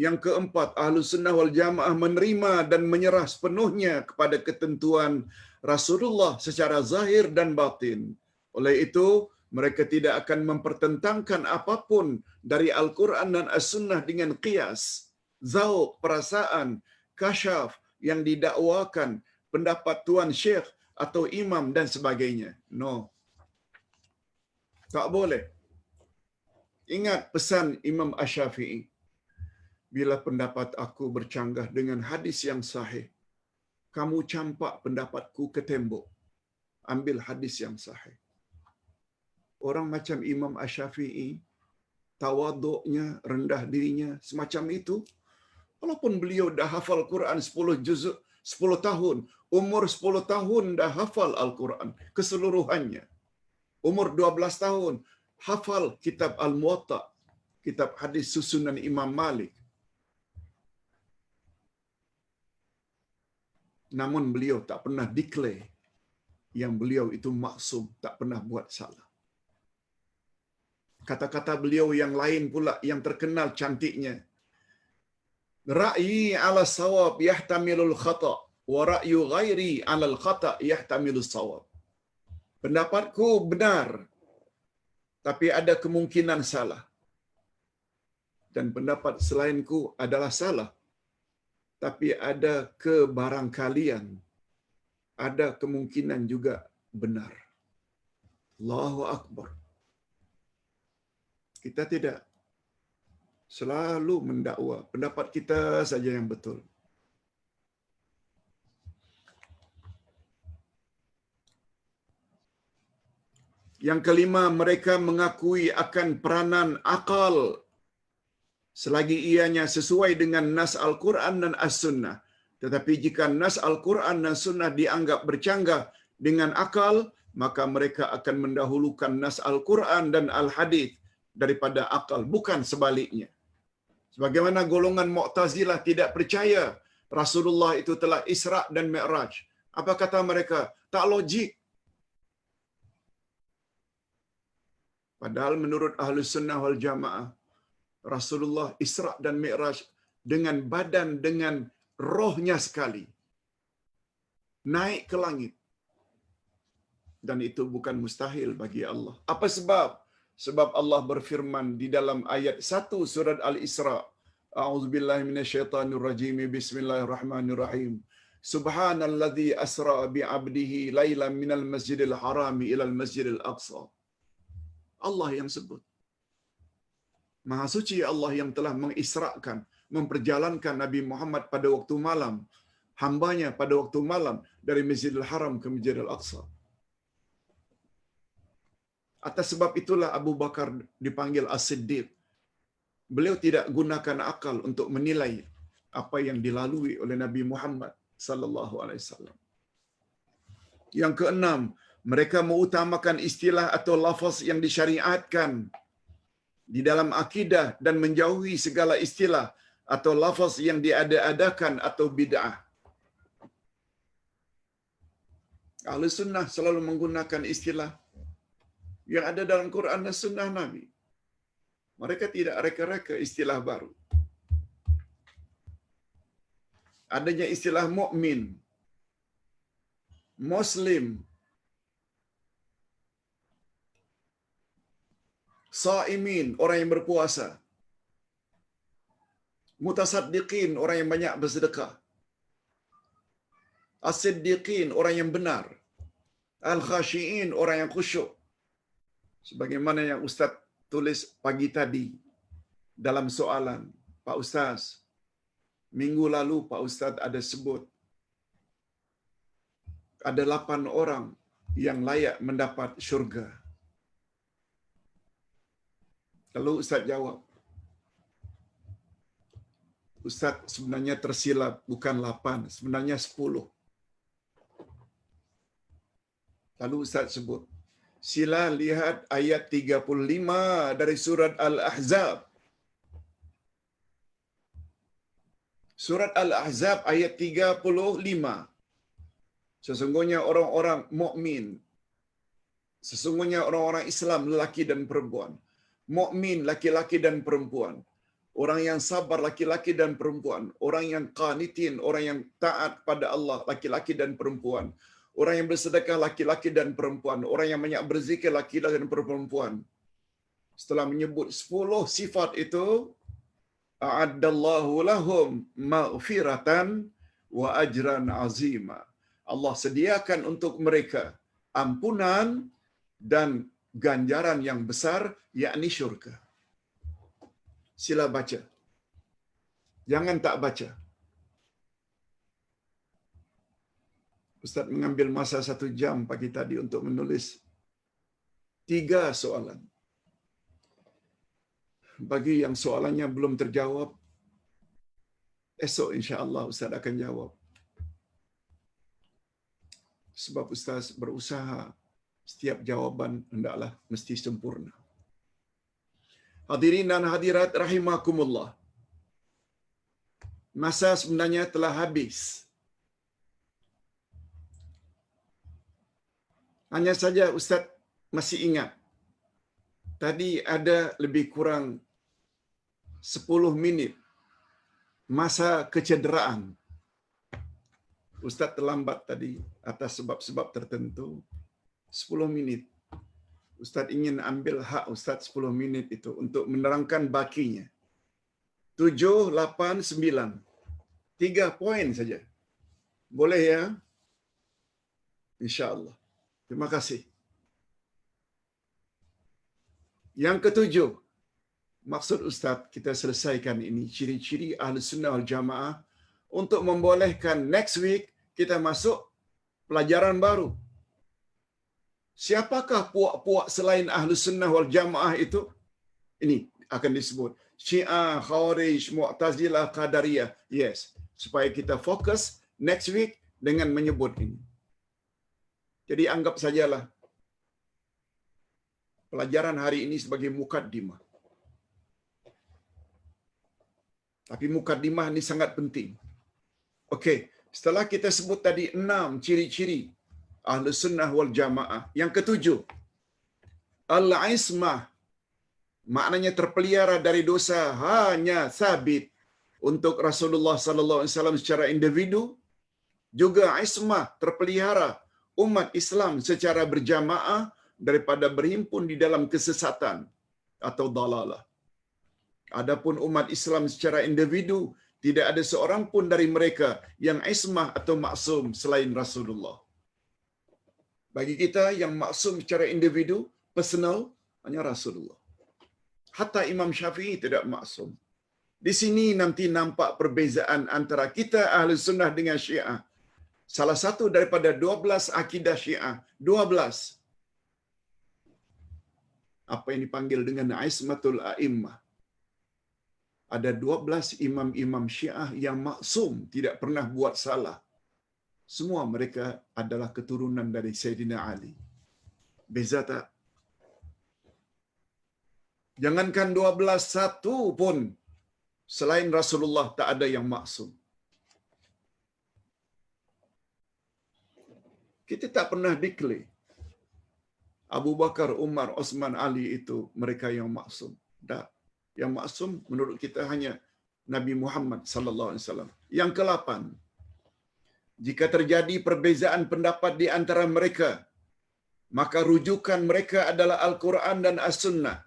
Yang keempat, Ahlus Sunnah wal Jamaah menerima dan menyerah sepenuhnya kepada ketentuan Rasulullah secara zahir dan batin. Oleh itu, mereka tidak akan mempertentangkan apapun dari Al-Quran dan As-Sunnah dengan qiyas, zauq, perasaan, kasyaf yang didakwakan, pendapat tuan syekh atau imam dan sebagainya. No. Tak boleh. Ingat pesan Imam Asy-Syafi'i. Bila pendapat aku bercanggah dengan hadis yang sahih, kamu campak pendapatku ke tembok. Ambil hadis yang sahih. Orang macam Imam Asy-Syafi'i, tawaduknya, rendah dirinya, semacam itu. Walaupun beliau dah hafal Quran 10 juzuk, 10 tahun. Umur 10 tahun dah hafal Al-Quran keseluruhannya. Umur 12 tahun, hafal kitab Al-Muwatta, kitab hadis susunan Imam Malik. Namun beliau tak pernah declare yang beliau itu maksum, tak pernah buat salah. Kata-kata beliau yang lain pula yang terkenal cantiknya. Ra'yi 'ala sawab yahtamilul khata' wa ra'yu ghairi 'ala al-khata' yahtamilus sawab. Pendapatku benar, tapi ada kemungkinan salah. Dan pendapat selainku adalah salah, tapi ada kebarangkalian, ada kemungkinan juga benar. Allahu Akbar. Kita tidak selalu mendakwa pendapat kita saja yang betul. Yang kelima, mereka mengakui akan peranan akal selagi ianya sesuai dengan nas Al-Quran dan As-Sunnah. Tetapi jika nas Al-Quran dan Sunnah dianggap bercanggah dengan akal, maka mereka akan mendahulukan nas Al-Quran dan Al-Hadith daripada akal, bukan sebaliknya. Sebagaimana golongan Mu'tazilah tidak percaya Rasulullah itu telah Isra' dan Mi'raj. Apa kata mereka? Tak logik. Padahal menurut Ahlus Sunnah wal Jamaah, Rasulullah Isra' dan Mi'raj dengan badan, dengan rohnya sekali. Naik ke langit. Dan itu bukan mustahil bagi Allah. Apa sebab? Sebab Allah berfirman di dalam ayat 1 surat Al-Isra. A'udzubillahi minasyaitonirrajim. Bismillahirrahmanirrahim. Subhanalladzi asra bi'abdihi lailan minal masjidil harami ilal masjidil aqsa. Allah yang sebut. Maha suci Allah yang telah mengisrakan, memperjalankan Nabi Muhammad pada waktu malam, hambanya pada waktu malam dari Masjidil Haram ke Masjidil Aqsa. Atas sebab itulah Abu Bakar dipanggil As-Siddiq. Beliau tidak gunakan akal untuk menilai apa yang dilalui oleh Nabi Muhammad sallallahu alaihi wasallam. Yang keenam, mereka mengutamakan istilah atau lafaz yang disyariatkan di dalam akidah dan menjauhi segala istilah atau lafaz yang diada-adakan atau bid'ah. Ahlus Sunnah selalu menggunakan istilah yang ada dalam Quran dan Sunnah Nabi. Mereka tidak reka-reka istilah baru. Adanya istilah mukmin, Muslim, Saimin, orang yang berpuasa, Mutasaddiqin, orang yang banyak bersedekah, As-Siddiqin, orang yang benar. Al-khashi'in, orang yang khusyuk. Sebagaimana yang Ustaz tulis pagi tadi dalam soalan. Pak Ustaz, minggu lalu Pak Ustaz ada sebut ada 8 orang yang layak mendapat syurga. Lalu Ustaz jawab, Ustaz sebenarnya tersilap, bukan 8, sebenarnya 10. Lalu Ustaz sebut, sila lihat ayat 35 dari surat Al-Ahzab. Surat Al-Ahzab ayat 35. Sesungguhnya orang-orang mukmin, sesungguhnya orang-orang Islam lelaki dan perempuan, mukmin laki-laki dan perempuan, orang yang sabar laki-laki dan perempuan, orang yang qanitin, orang yang taat pada Allah laki-laki dan perempuan, orang yang bersedekah laki-laki dan perempuan, orang yang banyak berzikir laki-laki dan perempuan. Setelah menyebut 10 sifat itu, a'addallahu lahum maghfiratan wa ajran azima. Allah sediakan untuk mereka ampunan dan ganjaran yang besar, yakni syurga. Sila baca. Jangan tak baca. Ustaz mengambil masa 1 jam pagi tadi untuk menulis 3 soalan. Bagi yang soalannya belum terjawab, esok insya-Allah Ustaz akan jawab. Sebab Ustaz berusaha setiap jawaban hendaklah mesti sempurna. Hadirin dan hadirat rahimakumullah. Masa sebenarnya telah habis. Hanya saja Ustaz masih ingat, tadi ada lebih kurang 10 minit masa kecederaan. Ustaz terlambat tadi atas sebab-sebab tertentu. 10 minit. Ustaz ingin ambil hak Ustaz 10 minit itu untuk menerangkan bakinya. 7, 8, 9. 3 poin saja. Boleh ya? InsyaAllah. Terima kasih. Yang ketujuh, maksud Ustaz kita selesaikan ini, ciri-ciri Ahlus Sunnah wal Jamaah untuk membolehkan next week kita masuk pelajaran baru. Siapakah puak-puak selain Ahlus Sunnah wal Jamaah itu? Ini akan disebut Syiah, Khawarij, Mu'tazilah, Qadariyah. Yes, supaya kita fokus next week dengan menyebut ini. Jadi anggap sajalah pelajaran hari ini sebagai mukaddimah. Tapi mukaddimah ini sangat penting. Okey, setelah kita sebut tadi 6 ciri-ciri Ahlus Sunnah wal Jamaah. Yang ketujuh, al-ismah, maknanya terpelihara dari dosa hanya sabit untuk Rasulullah sallallahu alaihi wasallam secara individu, juga ismah terpelihara umat Islam secara berjamaah daripada berhimpun di dalam kesesatan atau dalalah. Adapun umat Islam secara individu, tidak ada seorang pun dari mereka yang ismah atau maksum selain Rasulullah. Bagi kita yang maksum secara individu, personal, hanya Rasulullah. Hatta Imam Syafi'i tidak maksum. Di sini nanti nampak perbezaan antara kita Ahlus Sunnah dengan Syiah. Salah satu daripada 12 akidah Syiah, 12. Apa yang dipanggil dengan Ismatul A'immah. Ada 12 imam-imam Syiah yang maksum, tidak pernah buat salah. Semua mereka adalah keturunan dari Sayyidina Ali. Beza tak? Jangankan 12, satu pun selain Rasulullah tak ada yang maksum. Kita tak pernah declare Abu Bakar, Umar, Osman, Ali itu mereka yang maksum. Tak. Yang maksum menurut kita hanya Nabi Muhammad sallallahu alaihi wasallam. Yang ke-8, jika terjadi perbezaan pendapat di antara mereka, maka rujukan mereka adalah Al-Quran dan As-Sunnah.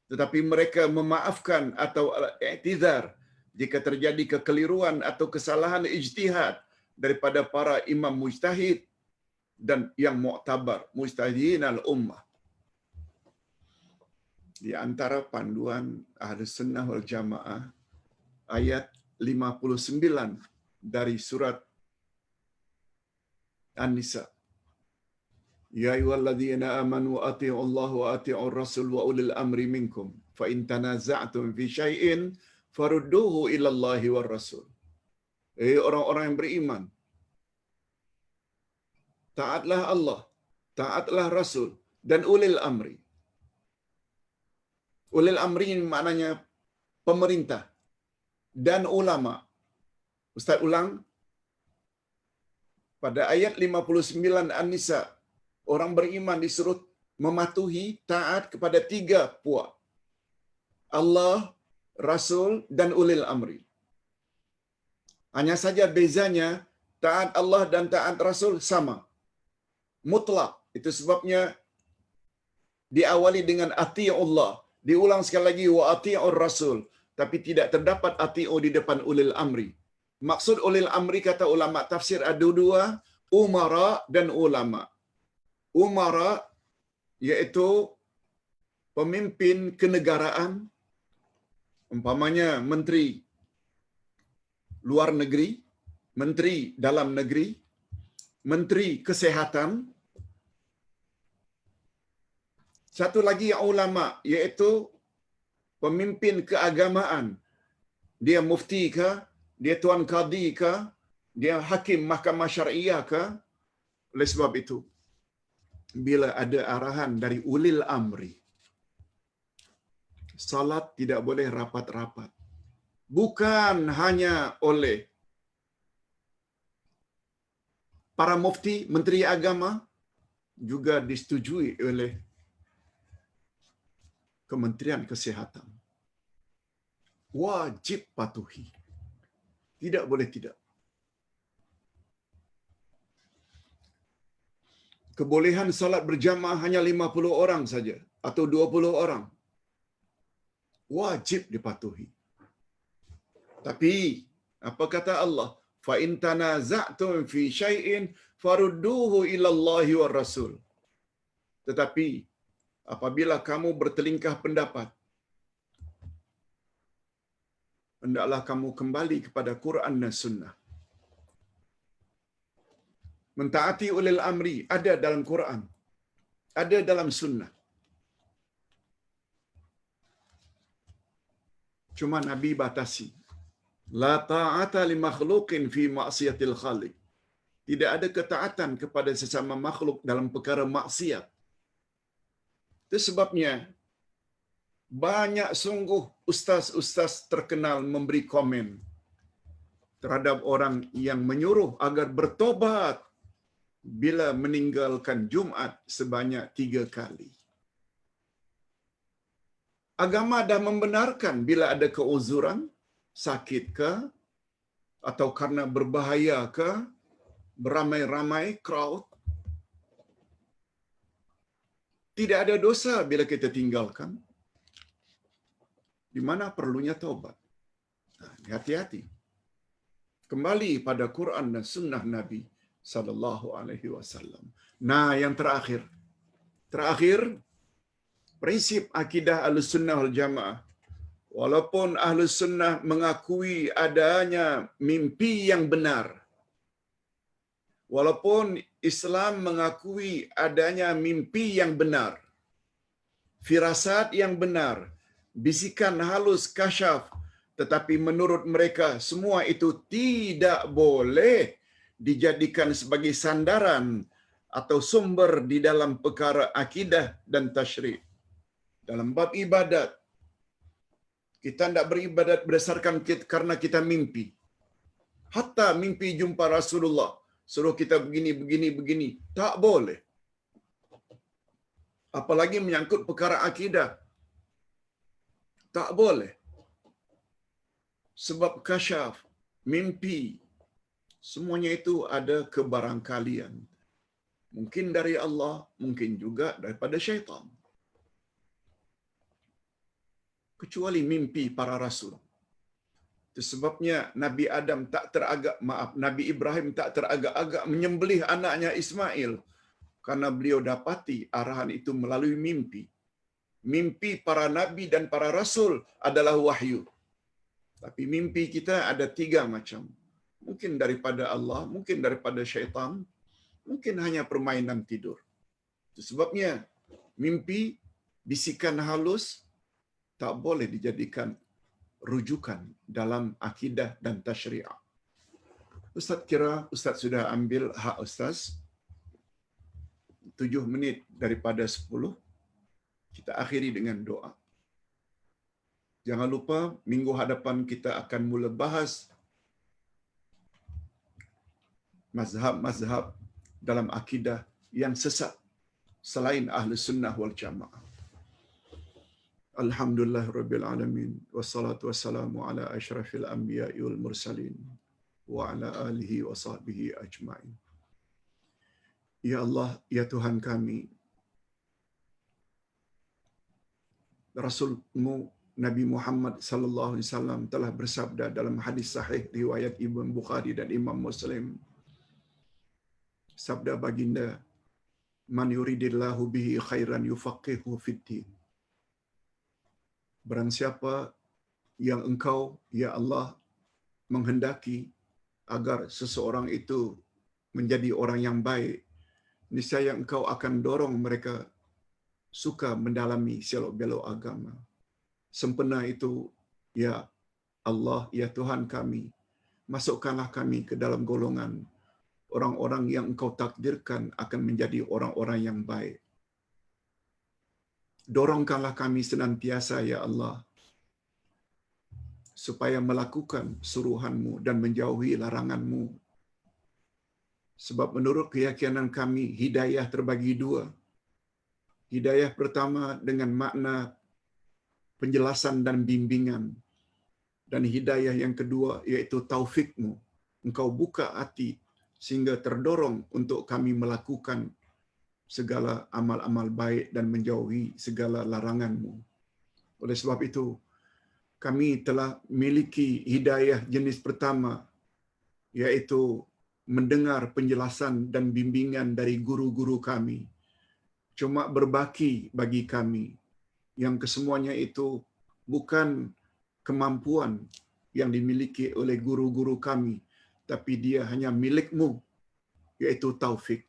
Tetapi mereka memaafkan atau i'tizar jika terjadi kekeliruan atau kesalahan ijtihad daripada para imam mujtahid. dan yang mu'tabar, mujtahidin al-ummah. Di antara panduan Ahlus Sunnah wal Jamaah ayat 59 dari surat An-Nisa. Ya ayyuhalladzina amanu athi'u Allah wa athi'u Rasul wa ulil amri minkum fa in tanaza'tum fi syai'in farudduhu ila Allah war Rasul. Orang-orang yang beriman, taatlah Allah, taatlah Rasul dan ulil amri. Ulil amri ini maknanya pemerintah dan ulama. Ustaz ulang. Pada ayat 59 An-Nisa, orang beriman disuruh mematuhi taat kepada 3 puak. Allah, Rasul dan ulil amri. Hanya saja bezanya taat Allah dan taat Rasul sama. Mutlak. Itu sebabnya diawali dengan ati'ullah. Diulang sekali lagi wa ati'ur Rasul. Tapi tidak terdapat ati'u di depan ulil amri. Maksud ulil amri kata ulama tafsir ada 2, umara dan ulama. Umara iaitu pemimpin kenegaraan, umpamanya menteri luar negeri, menteri dalam negeri, menteri kesihatan. Satu lagi ulama iaitu pemimpin keagamaan. Dia mufti ke, dia tuan qadi ke, dia hakim mahkamah syariah ke. Oleh sebab itu, bila ada arahan dari ulil amri, salat tidak boleh rapat-rapat. Bukan hanya oleh para mufti, menteri agama, juga disetujui oleh Kementerian Kesihatan. Wajib patuhi. Tidak boleh tidak. Kebolehan salat berjamaah hanya 50 orang saja atau 20 orang. Wajib dipatuhi. Tapi apa kata Allah? Fa in tanaza'tum fi syai'in farudduhu ila Allahi war Rasul. Tetapi apabila kamu bertelingkah pendapat, hendaklah kamu kembali kepada Quran dan Sunnah. Mentaati ulil amri ada dalam Quran, ada dalam Sunnah. Cuma Nabi batasi. La ta'ata li makhluqin fi ma'siyatil khaliq. Tidak ada ketaatan kepada sesama makhluk dalam perkara maksiat. Itu sebabnya banyak sungguh ustaz-ustaz terkenal memberi komen terhadap orang yang menyuruh agar bertobat bila meninggalkan Jumaat sebanyak 3 kali. Agama dah membenarkan bila ada keuzuran, sakit ke, atau karena berbahaya ke, beramai-ramai, crowd. Tidak ada dosa bila kita tinggalkan. Di mana perlunya taubat. Hati-hati. Kembali pada Quran dan Sunnah Nabi sallallahu alaihi wasallam. Nah, yang terakhir. Prinsip akidah Ahlussunnah wal Jamaah. Walaupun Ahlussunnah mengakui adanya mimpi yang benar. Walaupun Islam mengakui adanya mimpi yang benar. Firasat yang benar. Bisikan halus kasyaf. Tetapi menurut mereka semua itu tidak boleh dijadikan sebagai sandaran atau sumber di dalam perkara akidah dan tasyri'. Dalam bab ibadat, kita tidak beribadat berdasarkan karena kita mimpi. Hatta mimpi jumpa Rasulullah, suruh kita begini. Tak boleh. Apalagi menyangkut perkara akidah. Tak boleh. Sebab kasyaf, mimpi, semuanya itu ada kebarangkalian. Mungkin dari Allah, mungkin juga daripada syaitan. Kecuali mimpi para rasul. Itu sebabnya Nabi Adam tak teragak, Nabi Ibrahim tak teragak-agak menyembelih anaknya Ismail karena beliau dapati arahan itu melalui mimpi. Mimpi para nabi dan para rasul adalah wahyu. Tapi mimpi kita ada 3 macam. Mungkin daripada Allah, mungkin daripada syaitan, mungkin hanya permainan tidur. Itu sebabnya mimpi, bisikan halus tak boleh dijadikan rujukan dalam akidah dan tasyri'ah. Ustaz kira Ustaz sudah ambil hak Ustaz 7 minit daripada 10. Kita akhiri dengan doa. Jangan lupa minggu hadapan kita akan mula bahas mazhab-mazhab dalam akidah yang sesat selain ahli sunnah wal jamaah. Alhamdulillah rabbil alamin wassalatu wassalamu ala asyrafil anbiya'i wal mursalin wa ala alihi wa sahbihi ajma'in. Ya Allah, ya Tuhan kami, Rasul-Mu Nabi Muhammad sallallahu alaihi wasallam telah bersabda dalam hadis sahih riwayat Imam Bukhari dan Imam Muslim. Sabda baginda, "Man yuridillahu bihi khairan yufaqihu fid din." Barang siapa yang Engkau, ya Allah, menghendaki agar seseorang itu menjadi orang yang baik, niscaya Engkau akan dorong mereka suka mendalami selok-belok agama. Sempena itu, ya Allah, ya Tuhan kami, masukkanlah kami ke dalam golongan orang-orang yang Engkau takdirkan akan menjadi orang-orang yang baik. Dorongkanlah kami senantiasa, ya Allah, supaya melakukan suruhan-Mu dan menjauhi larangan-Mu. Sebab menurut keyakinan kami, hidayah terbagi 2. Hidayah pertama dengan makna penjelasan dan bimbingan. Dan hidayah yang kedua iaitu taufik-Mu. Engkau buka hati sehingga terdorong untuk kami melakukan segala amal-amal baik dan menjauhi segala larangan-Mu. Oleh sebab itu, kami telah miliki hidayah jenis pertama, iaitu mendengar penjelasan dan bimbingan dari guru-guru kami. Cuma berbaki bagi kami, yang kesemuanya itu bukan kemampuan yang dimiliki oleh guru-guru kami, tapi dia hanya milik-Mu, iaitu taufik.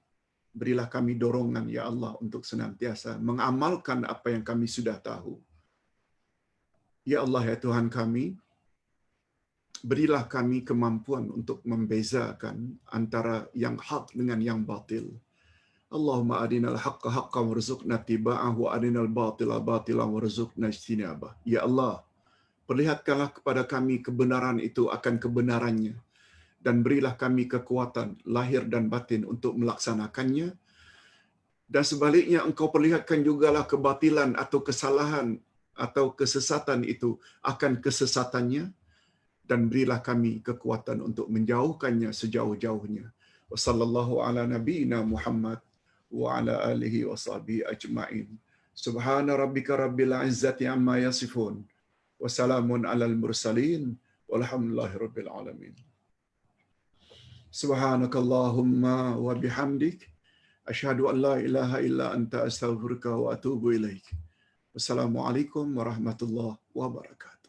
Berilah kami dorongan, ya Allah, untuk senantiasa mengamalkan apa yang kami sudah tahu. Ya Allah, ya Tuhan kami, berilah kami kemampuan untuk membezakan antara yang hak dengan yang batil. Allahumma arinal haqqa haqqan warzuqna ittiba'ahu wa arinal batila batilan warzuqna ijtinabah. Ya Allah, perlihatkanlah kepada kami kebenaran itu akan kebenarannya, dan berilah kami kekuatan lahir dan batin untuk melaksanakannya. Dan sebaliknya, Engkau perlihatkan jugalah kebatilan atau kesalahan atau kesesatan itu akan kesesatannya, dan berilah kami kekuatan untuk menjauhkannya sejauh-jauhnya. Wassallallahu ala nabiyyina Muhammad wa ala alihi wa sahbihi ajma'in. Subhana rabbika rabbil izzati amma yasifun. Wassalamun alal mursalin. Walhamdulillahi rabbil alamin. Subhanakallahumma wa bihamdik. Asyhadu an la ilaha illa anta astaghfiruka wa atubu ilaik. Wassalamualaikum warahmatullahi wabarakatuh.